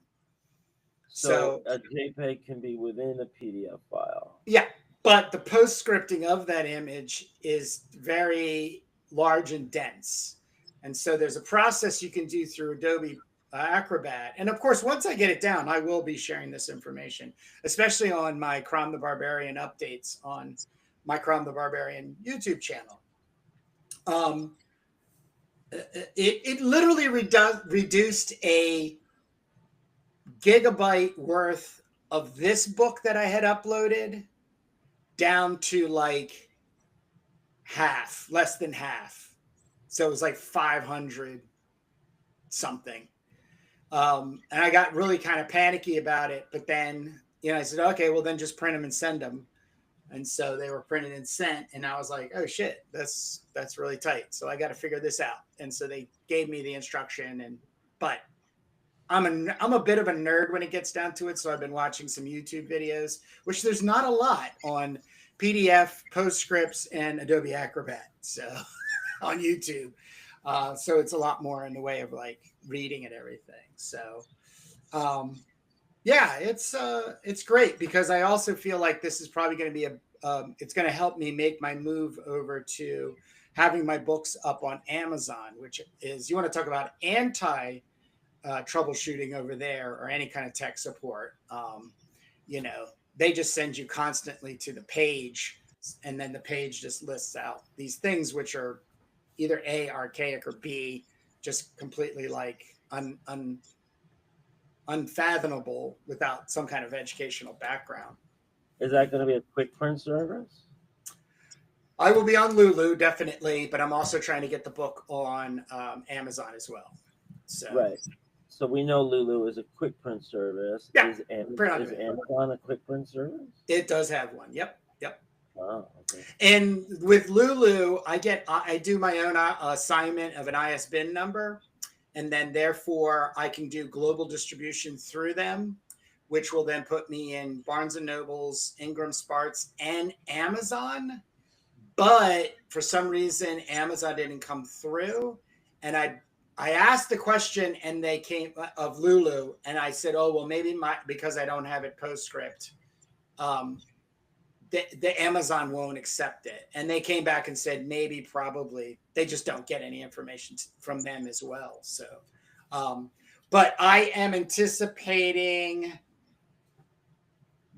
So a JPEG can be within a PDF file. Yeah, but the post-scripting of that image is very large and dense. And so there's a process you can do through Adobe Acrobat. And of course, once I get it down, I will be sharing this information, especially on my Crom the Barbarian updates on my Crom the Barbarian YouTube channel. It literally reduced a gigabyte worth of this book that I had uploaded down to less than half. So it was 500 something. And I got really kind of panicky about it, but then, I said, okay, well then just print them and send them. And so they were printed and sent, and I was like, oh shit, that's really tight. So I got to figure this out. And so they gave me the instruction, but I'm a bit of a nerd when it gets down to it. So I've been watching some YouTube videos, which there's not a lot on PDF, PostScripts, and Adobe Acrobat. So on YouTube. So it's a lot more in the way of like reading and everything. So yeah, it's great because I also feel like this is probably going to be it's going to help me make my move over to having my books up on Amazon, which is, you want to talk about troubleshooting over there or any kind of tech support. They just send you constantly to the page, and then the page just lists out these things which are either A, archaic, or B, just completely like unfathomable without some kind of educational background. Is that going to be a quick print service? I will be on Lulu, definitely, but I'm also trying to get the book on Amazon as well. So. Right. So we know Lulu is a quick print service. Yeah, is Amazon a quick print service? It does have one. Yep. Oh, okay. And with Lulu, I do my own assignment of an ISBN number, and then therefore I can do global distribution through them, which will then put me in Barnes and Nobles, Ingram Sparks, and Amazon. But for some reason, Amazon didn't come through, and I asked the question, and they came of Lulu, and I said, "Oh well, maybe because I don't have it postscript, the Amazon won't accept it." And they came back and said, "Maybe, probably, they just don't get any information from them as well." So, but I am anticipating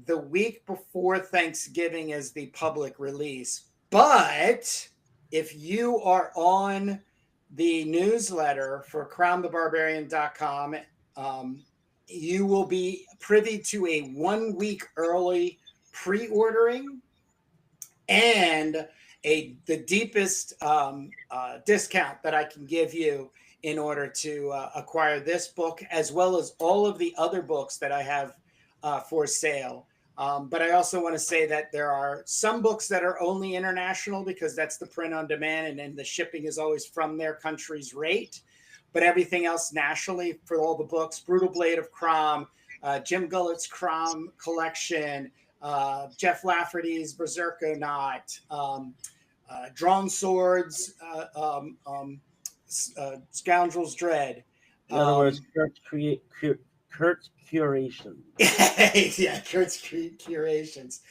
the week before Thanksgiving as the public release. But if you are on the newsletter for crownthebarbarian.com, you will be privy to a 1 week early pre-ordering and the deepest discount that I can give you in order to acquire this book, as well as all of the other books that I have for sale. But I also want to say that there are some books that are only international because that's the print on demand, and then the shipping is always from their country's rate. But everything else nationally for all the books: Brutal Blade of Crom, Jim Gullett's Crom collection, Jeff Lafferty's Berserker Knot, Drawn Swords, Scoundrel's Dread. In other words, Kurt's Curation. Yeah, Kurt's Curations.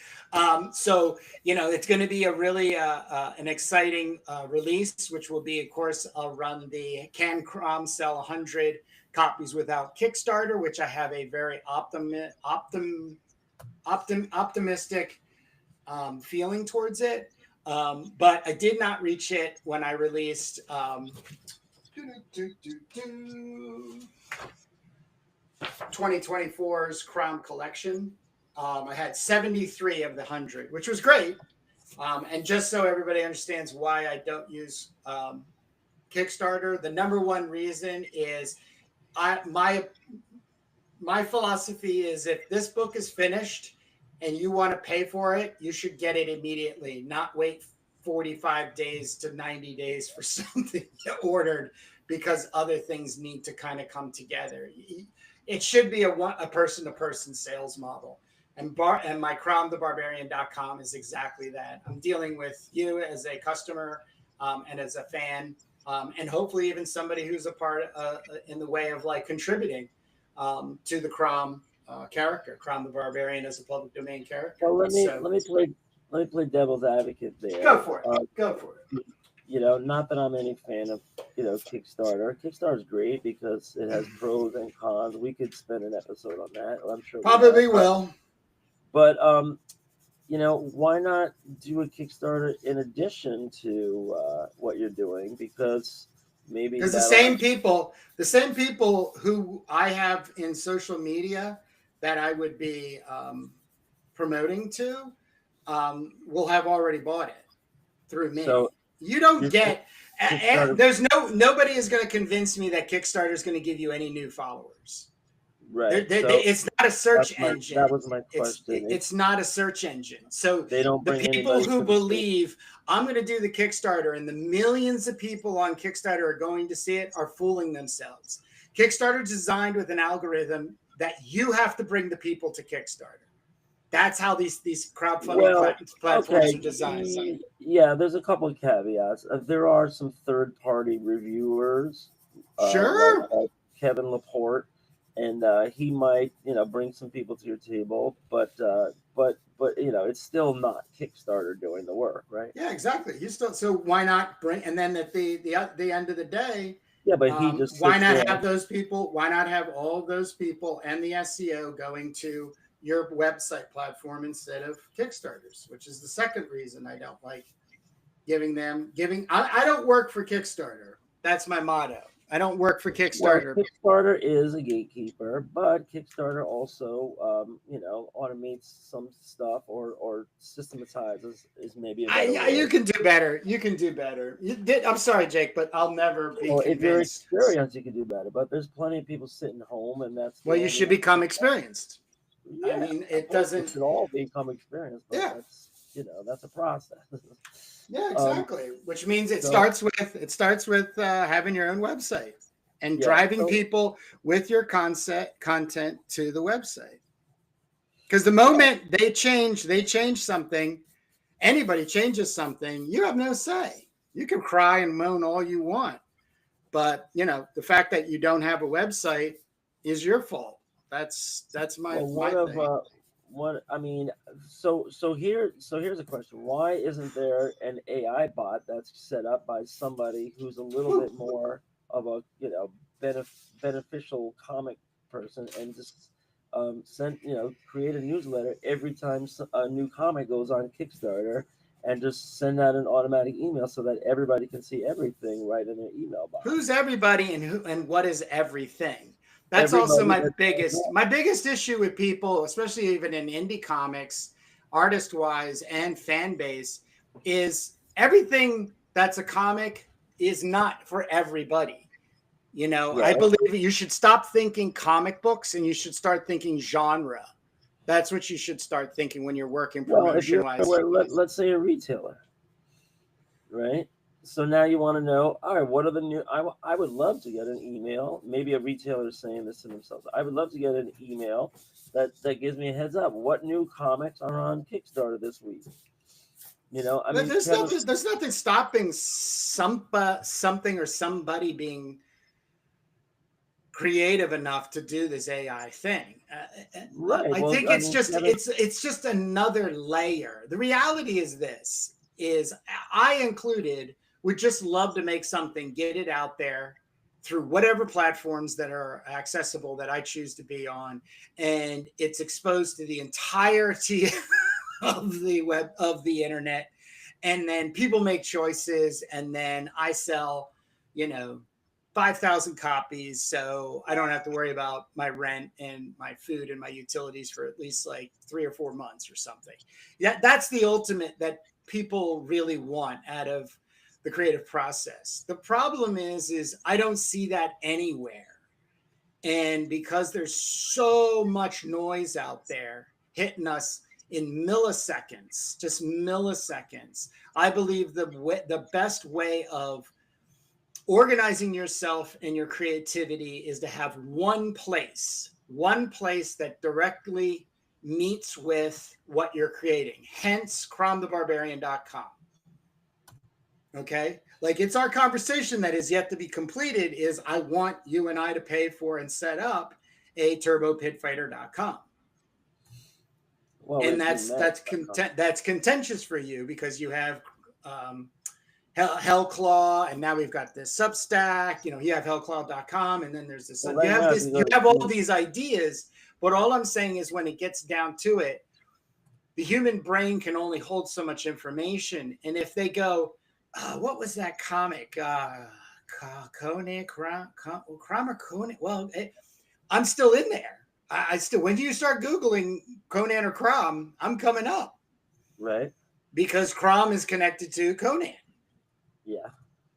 So, it's going to be a really an exciting release, which will be, of course, I'll run the Can Crom sell 100 copies without Kickstarter, which I have a very optimistic feeling towards it. But I did not reach it when I released 2024's Crown Collection. I had 73 of the 100, which was great. And just so everybody understands why I don't use Kickstarter, the number one reason is my philosophy is, if this book is finished and you want to pay for it, you should get it immediately, not wait 45 days to 90 days for something ordered because other things need to kind of come together. It should be a person-to-person sales model. And my crownthebarbarian.com is exactly that. I'm dealing with you as a customer and as a fan, and hopefully even somebody who's a part in the way of like contributing to the Crom character, Crown the Barbarian as a public domain character. Well, let me play devil's advocate there. Go for it. Go for it. Not that I'm any fan of, Kickstarter. Kickstarter is great because it has pros and cons. We could spend an episode on that. I'm sure. Probably will. But, why not do a Kickstarter in addition to what you're doing? Because the same people who I have in social media that I would be promoting to will have already bought it through me. So you don't get, nobody is going to convince me that Kickstarter is going to give you any new followers. Right. It's not a search that engine. was my question. It's not a search engine. So they don't the bring people anybody who to the believe I'm going to do the Kickstarter and the millions of people on Kickstarter are going to see it are fooling themselves. Kickstarter is designed with an algorithm that you have to bring the people to Kickstarter. That's how these crowdfunding platforms are designed. Yeah, there's a couple of caveats. There are some third-party reviewers, Sure. like Kevin Laporte, and he might, bring some people to your table, but it's still not Kickstarter doing the work, right? Yeah, exactly. So why not bring? And then at the end of the day, yeah, but he just why not have those people? Why not have all of those people and the SEO going to your website platform instead of Kickstarters, which is the second reason I don't like giving. I don't work for Kickstarter. That's my motto. I don't work for Kickstarter. Well, Kickstarter is a gatekeeper, but Kickstarter also, automates some stuff or systematizes is maybe a better word. You can do better. You can do better. I'm sorry, Jake, but I'll never be convinced. If you're experienced, you can do better. But there's plenty of people sitting home, and that's you should become experienced. Yeah, I mean, it doesn't. We should all become experienced. But that's a process. Yeah, exactly. Which means it starts with having your own website and driving people with your content to the website. Because the moment they change something, anybody changes something, you have no say. You can cry and moan all you want, but the fact that you don't have a website is your fault. That's my thing. So here's a question. Why isn't there an AI bot that's set up by somebody who's a little bit more of a beneficial comic person and just create a newsletter every time a new comic goes on Kickstarter and just send out an automatic email so that everybody can see everything right in their email box? Who's everybody and what is everything? That's also my biggest issue with people, especially even in indie comics, artist-wise and fan base, is everything that's a comic is not for everybody. I believe you should stop thinking comic books and you should start thinking genre. That's what you should start thinking when you're working promotion-wise. Let's say a retailer, right? So now you want to know, all right, what are the new? I would love to get an email. Maybe a retailer is saying this to themselves. I would love to get an email that gives me a heads up. What new comics are on Kickstarter this week? There's nothing stopping something or somebody being creative enough to do this AI thing. Right. It's just another layer. The reality is this: I included would just love to make something, get it out there through whatever platforms that are accessible that I choose to be on, and it's exposed to the entirety of the web, of the internet, and then people make choices, and then I sell 5,000 copies, so I don't have to worry about my rent and my food and my utilities for at least like 3 or 4 months or something. That's the ultimate that people really want out of the creative process. The problem is I don't see that anywhere. And because there's so much noise out there hitting us in milliseconds, just milliseconds, I believe the best way of organizing yourself and your creativity is to have one place that directly meets with what you're creating. Hence, cromthebarbarian.com. Okay? Like, it's our conversation that is yet to be completed is I want you and I to pay for and set up a turbopitfighter.com. Well, and that's contentious for you because you have Hellclaw, and now we've got this Substack. You have hellclaw.com, and then there's this. You have all these ideas, but all I'm saying is when it gets down to it, the human brain can only hold so much information. And if they go, what was that comic? Conan. Well, I'm still in there. I still. When you start Googling Conan or Crom, I'm coming up. Right. Because Crom is connected to Conan. Yeah.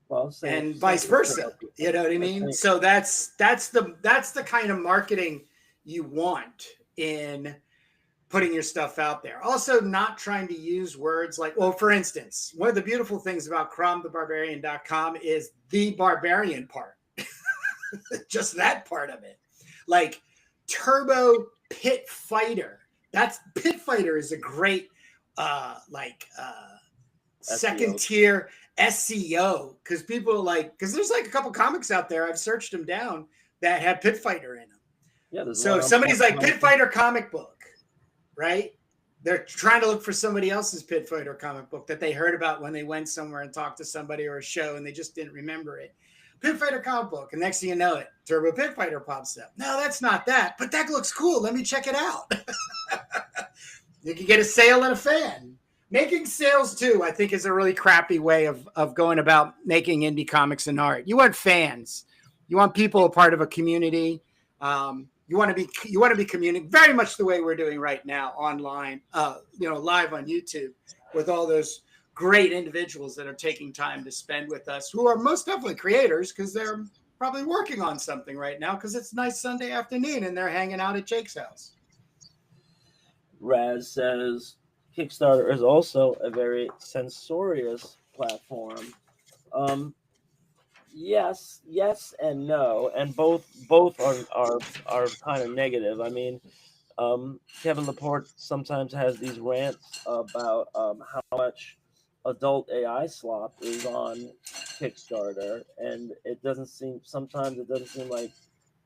Well, and vice versa. You know what I mean? So that's the kind of marketing you want in putting your stuff out there. Also, not trying to use words like, well, for instance, one of the beautiful things about cromthebarbarian.com is the barbarian part. Just that part of it. Like Turbo Pit Fighter. That's Pit Fighter is a great second tier SEO, because people because there's like a couple comics out there, I've searched them down, that have Pit Fighter in them. Yeah, so if somebody's like Pit Fighter comic book, right? They're trying to look for somebody else's Pit Fighter comic book that they heard about when they went somewhere and talked to somebody or a show and they just didn't remember it. Pit Fighter comic book, and next thing you know it, Turbo Pit Fighter pops up. No, that's not that, but that looks cool. Let me check it out. You can get a sale and a fan. Making sales too, I think, is a really crappy way of going about making indie comics and art. You want fans. You want people a part of a community. You want to be communicating very much the way we're doing right now online, live on YouTube, with all those great individuals that are taking time to spend with us, who are most definitely creators, because they're probably working on something right now because it's a nice Sunday afternoon and they're hanging out at Jake's house. Raz says Kickstarter is also a very censorious platform. Yes and no, and both are kind of negative. I mean, Kevin Laporte sometimes has these rants about how much adult AI slop is on Kickstarter, and sometimes it doesn't seem like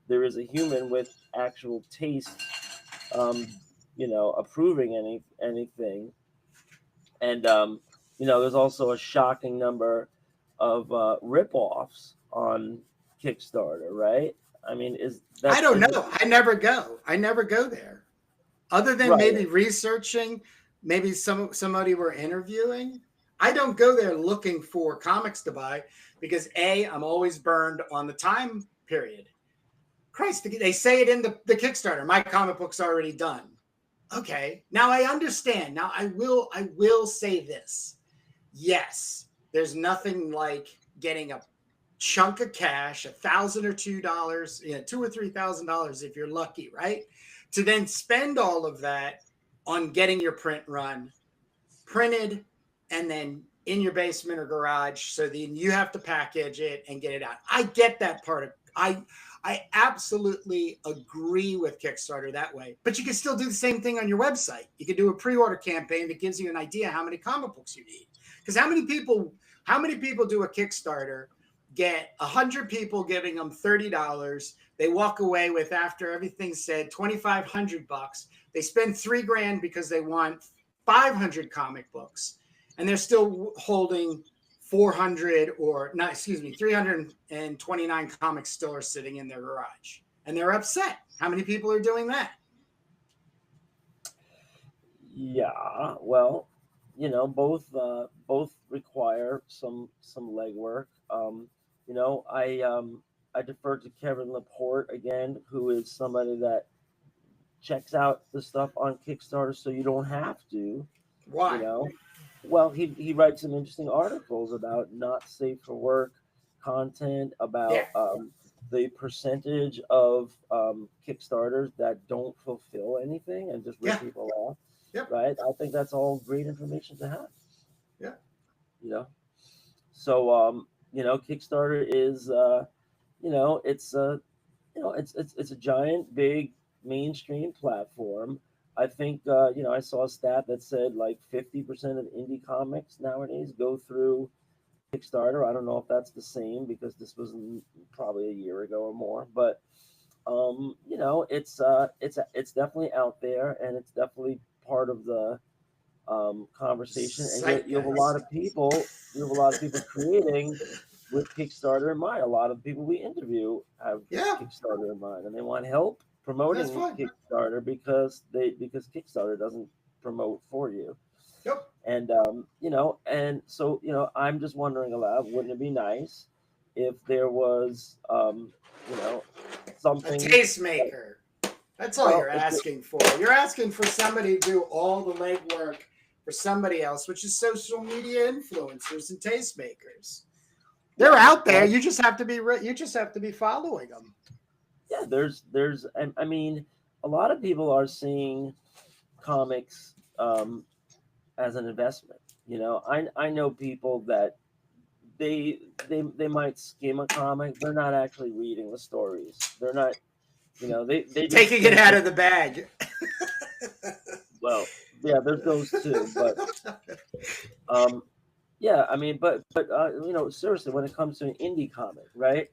there is a human with actual taste, approving anything. And there's also a shocking number of rip-offs on Kickstarter, right? I mean, I don't know. I never go there, other than maybe researching, maybe somebody we're interviewing. I don't go there looking for comics to buy because I'm always burned on the time period. Christ, they say it in the Kickstarter. My comic book's already done. Okay, now I understand. Now I will say this. Yes, there's nothing like getting a chunk of cash, $1,000 or $2, $2,000 or $3,000 if you're lucky, right? To then spend all of that on getting your print run printed and then in your basement or garage, so then you have to package it and get it out. I get that part of I absolutely agree with Kickstarter that way, but you can still do the same thing on your website. You can do a pre-order campaign that gives you an idea how many comic books you need. Because how many people do a Kickstarter, get 100 people giving them $30. They walk away with, after everything's said, $2,500. They spend $3,000 because they want 500 comic books, and they're still holding 329 comics still are sitting in their garage, and they're upset. How many people are doing that? Yeah, well, both require some legwork. I defer to Kevin Laporte again, who is somebody that checks out the stuff on Kickstarter, so you don't have to. Why? Well, he writes some interesting articles about not safe for work content, about the percentage of Kickstarters that don't fulfill anything and just rip people off. Yep. Right? I think that's all great information to have. Yeah. So Kickstarter is it's a giant, big mainstream platform. I think I saw a stat that said like 50% of indie comics nowadays go through Kickstarter. I don't know if that's the same because this was probably a year ago or more, but it's definitely out there, and it's definitely part of the conversation. And you have a lot of people creating with Kickstarter in mind. A lot of people we interview have Kickstarter in mind, and they want help promoting Kickstarter because Kickstarter doesn't promote for you. Yep. And and so I'm just wondering aloud, wouldn't it be nice if there was something, a tastemaker? That's all you're asking for. You're asking for somebody to do all the legwork for somebody else, which is social media influencers and tastemakers. They're out there. You just have to be following them. Yeah, there's I mean, a lot of people are seeing comics as an investment. You know, I know people that they might skim a comic. They're not actually reading the stories. They're not, you know, they just Taking it think out that, of the bag. well, yeah, there's those too, but um, yeah, I mean, but you know, seriously, when it comes to an indie comic, right?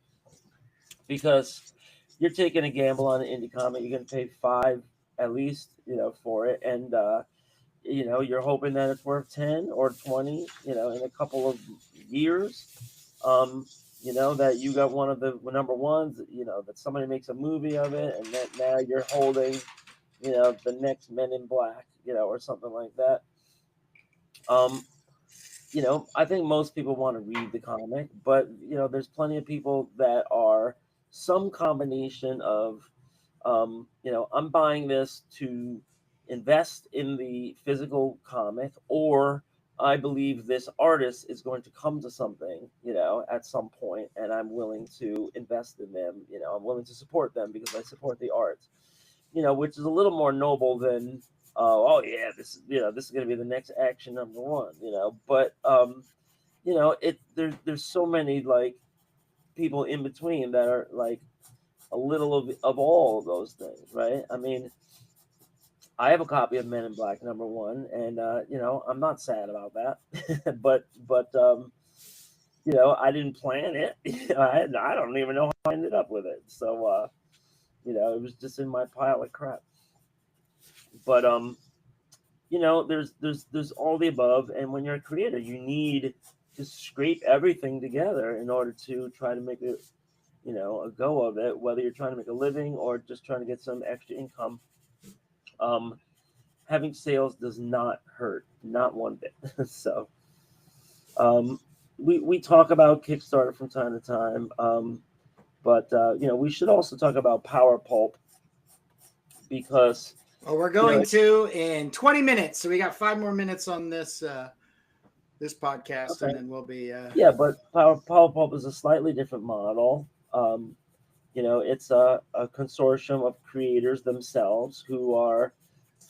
Because you're taking a gamble on an indie comic, you're going to pay five at least, you know, for it, and you know, you're hoping that it's worth 10 or 20, you know, in a couple of years. You know, that you got one of the number ones, you know, that somebody makes a movie of it, and that now you're holding, you know, the next Men in Black, you know, or something like that. Um, you know, I think most people want to read the comic, but you know, there's plenty of people that are some combination of, you know, I'm buying this to invest in the physical comic, or I believe this artist is going to come to something, you know, at some point, and I'm willing to invest in them. You know, I'm willing to support them because I support the art. You know, which is a little more noble than, oh yeah, this, you know, this is going to be the next action number one. You know, but you know, there's so many like people in between that are like a little of all of those things, right? I mean, I have a copy of Men in Black number one, and you know, I'm not sad about that. but you know, I didn't plan it. I don't even know how I ended up with it. So you know, it was just in my pile of crap. But you know, there's all the above, and when you're a creator, you need to scrape everything together in order to try to make it, you know, a go of it, whether you're trying to make a living or just trying to get some extra income. Um, Having sales does not hurt, not one bit. So um, we talk about Kickstarter from time to time, but you know, we should also talk about Power Pulp because Well, we're you know going to in 20 minutes, so we got 5 more minutes on this podcast, okay, and then we'll be. yeah, but Power Pulp is a slightly different model. You know, it's a consortium of creators themselves who are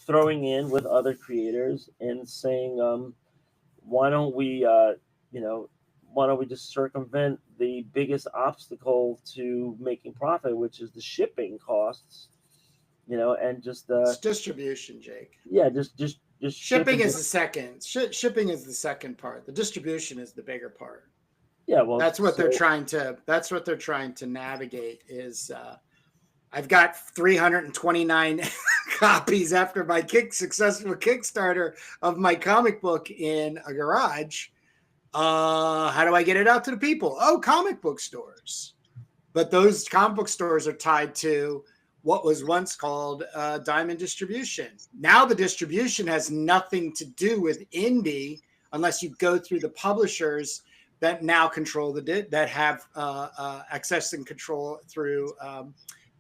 throwing in with other creators and saying, why don't we, you know, why don't we just circumvent the biggest obstacle to making profit, which is the shipping costs, you know, and just It's distribution, Jake. yeah, just ship Shipping and is just the second. Shipping is the second part. The distribution is the bigger part. yeah, well, That's what they're so trying to. That's what they're trying to navigate. Is I've got 329 copies after my successful Kickstarter of my comic book in a garage. How do I get it out to the people? Oh, comic book stores. But those comic book stores are tied to what was once called Diamond Distribution. Now the distribution has nothing to do with indie unless you go through the publishers that now control that have access and control through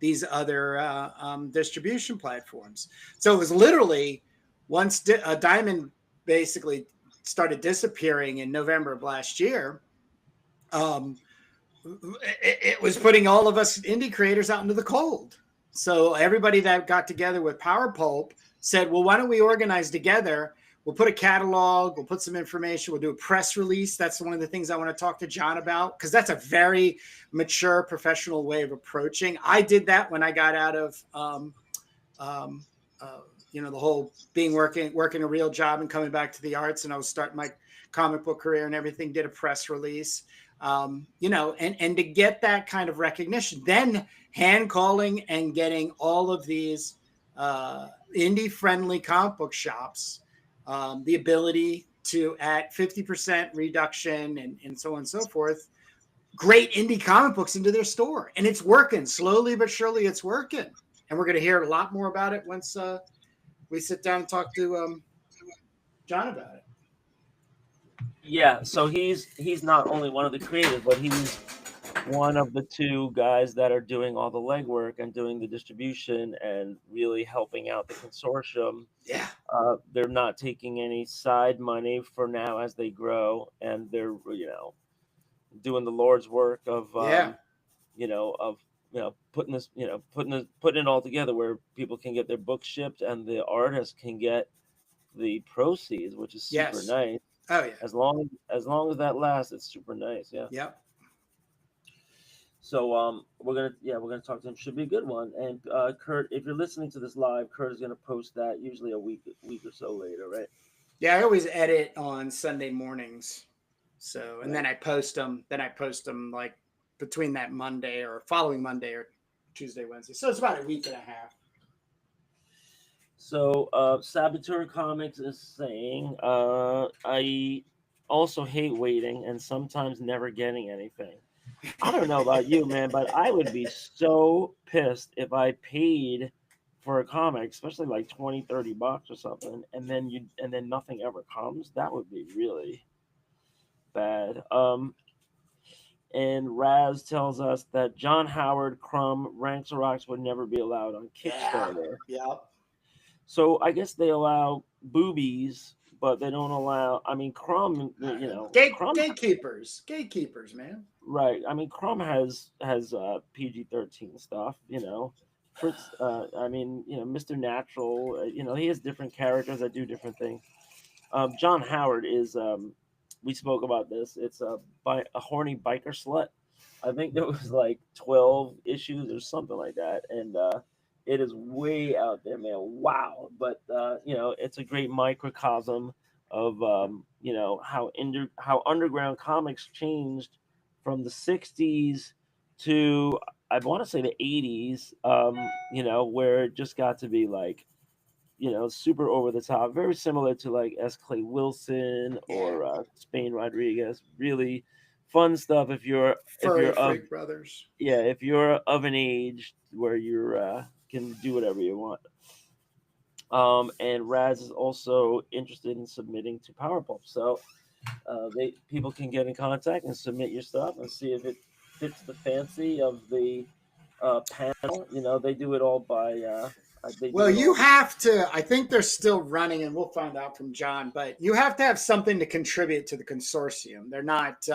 these other distribution platforms. So it was literally once Diamond basically started disappearing in November of last year. Um, it was putting all of us indie creators out into the cold. So everybody that got together with Power Pulp said, well, why don't we organize together? We'll put a catalog, we'll put some information, we'll do a press release. That's one of the things I want to talk to John about, because that's a very mature professional way of approaching. I did that when I got out of you know, the whole being working a real job and coming back to the arts, and I was starting my comic book career and everything, did a press release. You know, and to get that kind of recognition, then hand calling and getting all of these indie friendly comic book shops the ability to at 50% reduction and so on and so forth, great indie comic books into their store. And it's working slowly but surely. It's working, and we're going to hear a lot more about it once we sit down and talk to John about it. yeah, so he's not only one of the creators, but he's one of the two guys that are doing all the legwork and doing the distribution and really helping out the consortium. Yeah. They're not taking any side money for now as they grow, and they're, you know, doing the Lord's work of Yeah. you know, of putting this, putting it all together where people can get their books shipped and the artist can get the proceeds, which is super Yes. nice. Oh yeah. As long as that lasts, it's super nice. Yeah. Yep. So we're gonna talk to him. Should be a good one. And Kurt, if you're listening to this live, Kurt is gonna post that usually a week or so later, right? Yeah, I always edit on Sunday mornings. So, and Right. then I post them. Then I post them like between that Monday or following Monday or Tuesday, Wednesday. So it's about a week and a half. So Saboteur Comics is saying, I also hate waiting and sometimes never getting anything. I don't know about you, man, but I would be so pissed if I paid for a comic, especially like 20, $30 or something, and then nothing ever comes. That would be really bad. And Raz tells us that John Howard, Crumb, Ranks of Rocks would never be allowed on Kickstarter. Yep. So I guess they allow boobies, but they don't allow. I mean, Crumb, Crumb, Gatekeepers, man. right? I mean, Crumb has PG-13 stuff. Fritz. I mean, Mr. Natural. He has different characters that do different things. John Howard is. We spoke about this. It's a horny biker slut. I think there was like 12 issues or something like that, and it is way out there, man. Wow, but it's a great microcosm of how underground comics changed from the '60s to, I want to say, the '80s. Where it just got to be like, super over the top, very similar to like S. Clay Wilson or Spain Rodriguez. Really fun stuff if you're Freak Brothers. Yeah, if you're of an age where you can do whatever you want. And Raz is also interested in submitting to Powerpulp, so people can get in contact and submit your stuff and see if it fits the fancy of the panel. They do it all by. Well, you have to. I think they're still running, and we'll find out from John. But you have to have something to contribute to the consortium. They're not.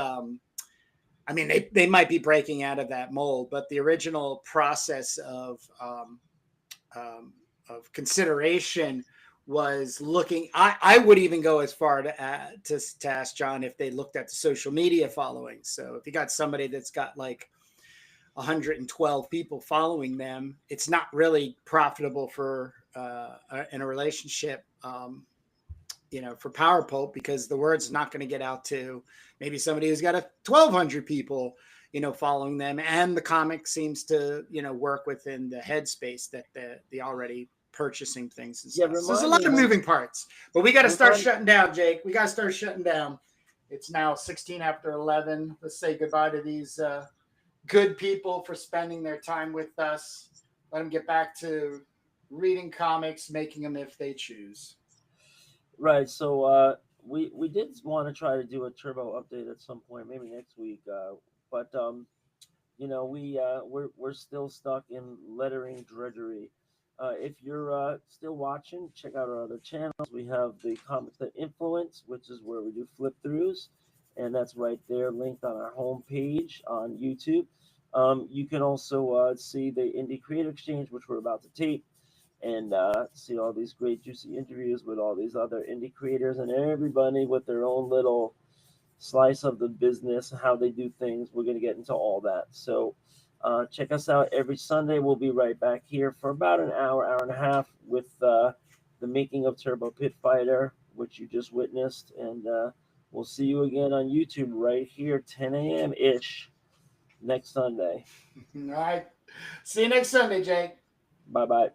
I mean, they might be breaking out of that mold, but the original process of consideration was looking. I would even go as far to ask John if they looked at the social media following. So if you got somebody that's got like 112 people following them, it's not really profitable for in a relationship, for Powerpulp, because the word's not going to get out to maybe somebody who's got 1,200 people, following them, and the comic seems to, work within the headspace that the already purchasing things and stuff. So there's a lot of moving parts, but we got to start shutting down, Jake. We got to start shutting down. It's now 16 after 11. Let's say goodbye to these good people for spending their time with us. Let them get back to reading comics, making them if they choose. Right. So we did want to try to do a Turbo update at some point, maybe next week. But we're still stuck in lettering drudgery. If you're still watching, check out our other channels. We have the Comics That Influence, which is where we do flip throughs, and that's right there, linked on our homepage on YouTube. You can also see the Indie Creator Exchange, which we're about to tape, and see all these great juicy interviews with all these other indie creators and everybody with their own little slice of the business, how they do things. We're going to get into all that. So check us out every Sunday. We'll be right back here for about an hour and a half with the making of Turbo Pit Fighter, which you just witnessed. And we'll see you again on YouTube right here, 10 a.m.-ish next Sunday. All right. See you next Sunday, Jake. Bye-bye.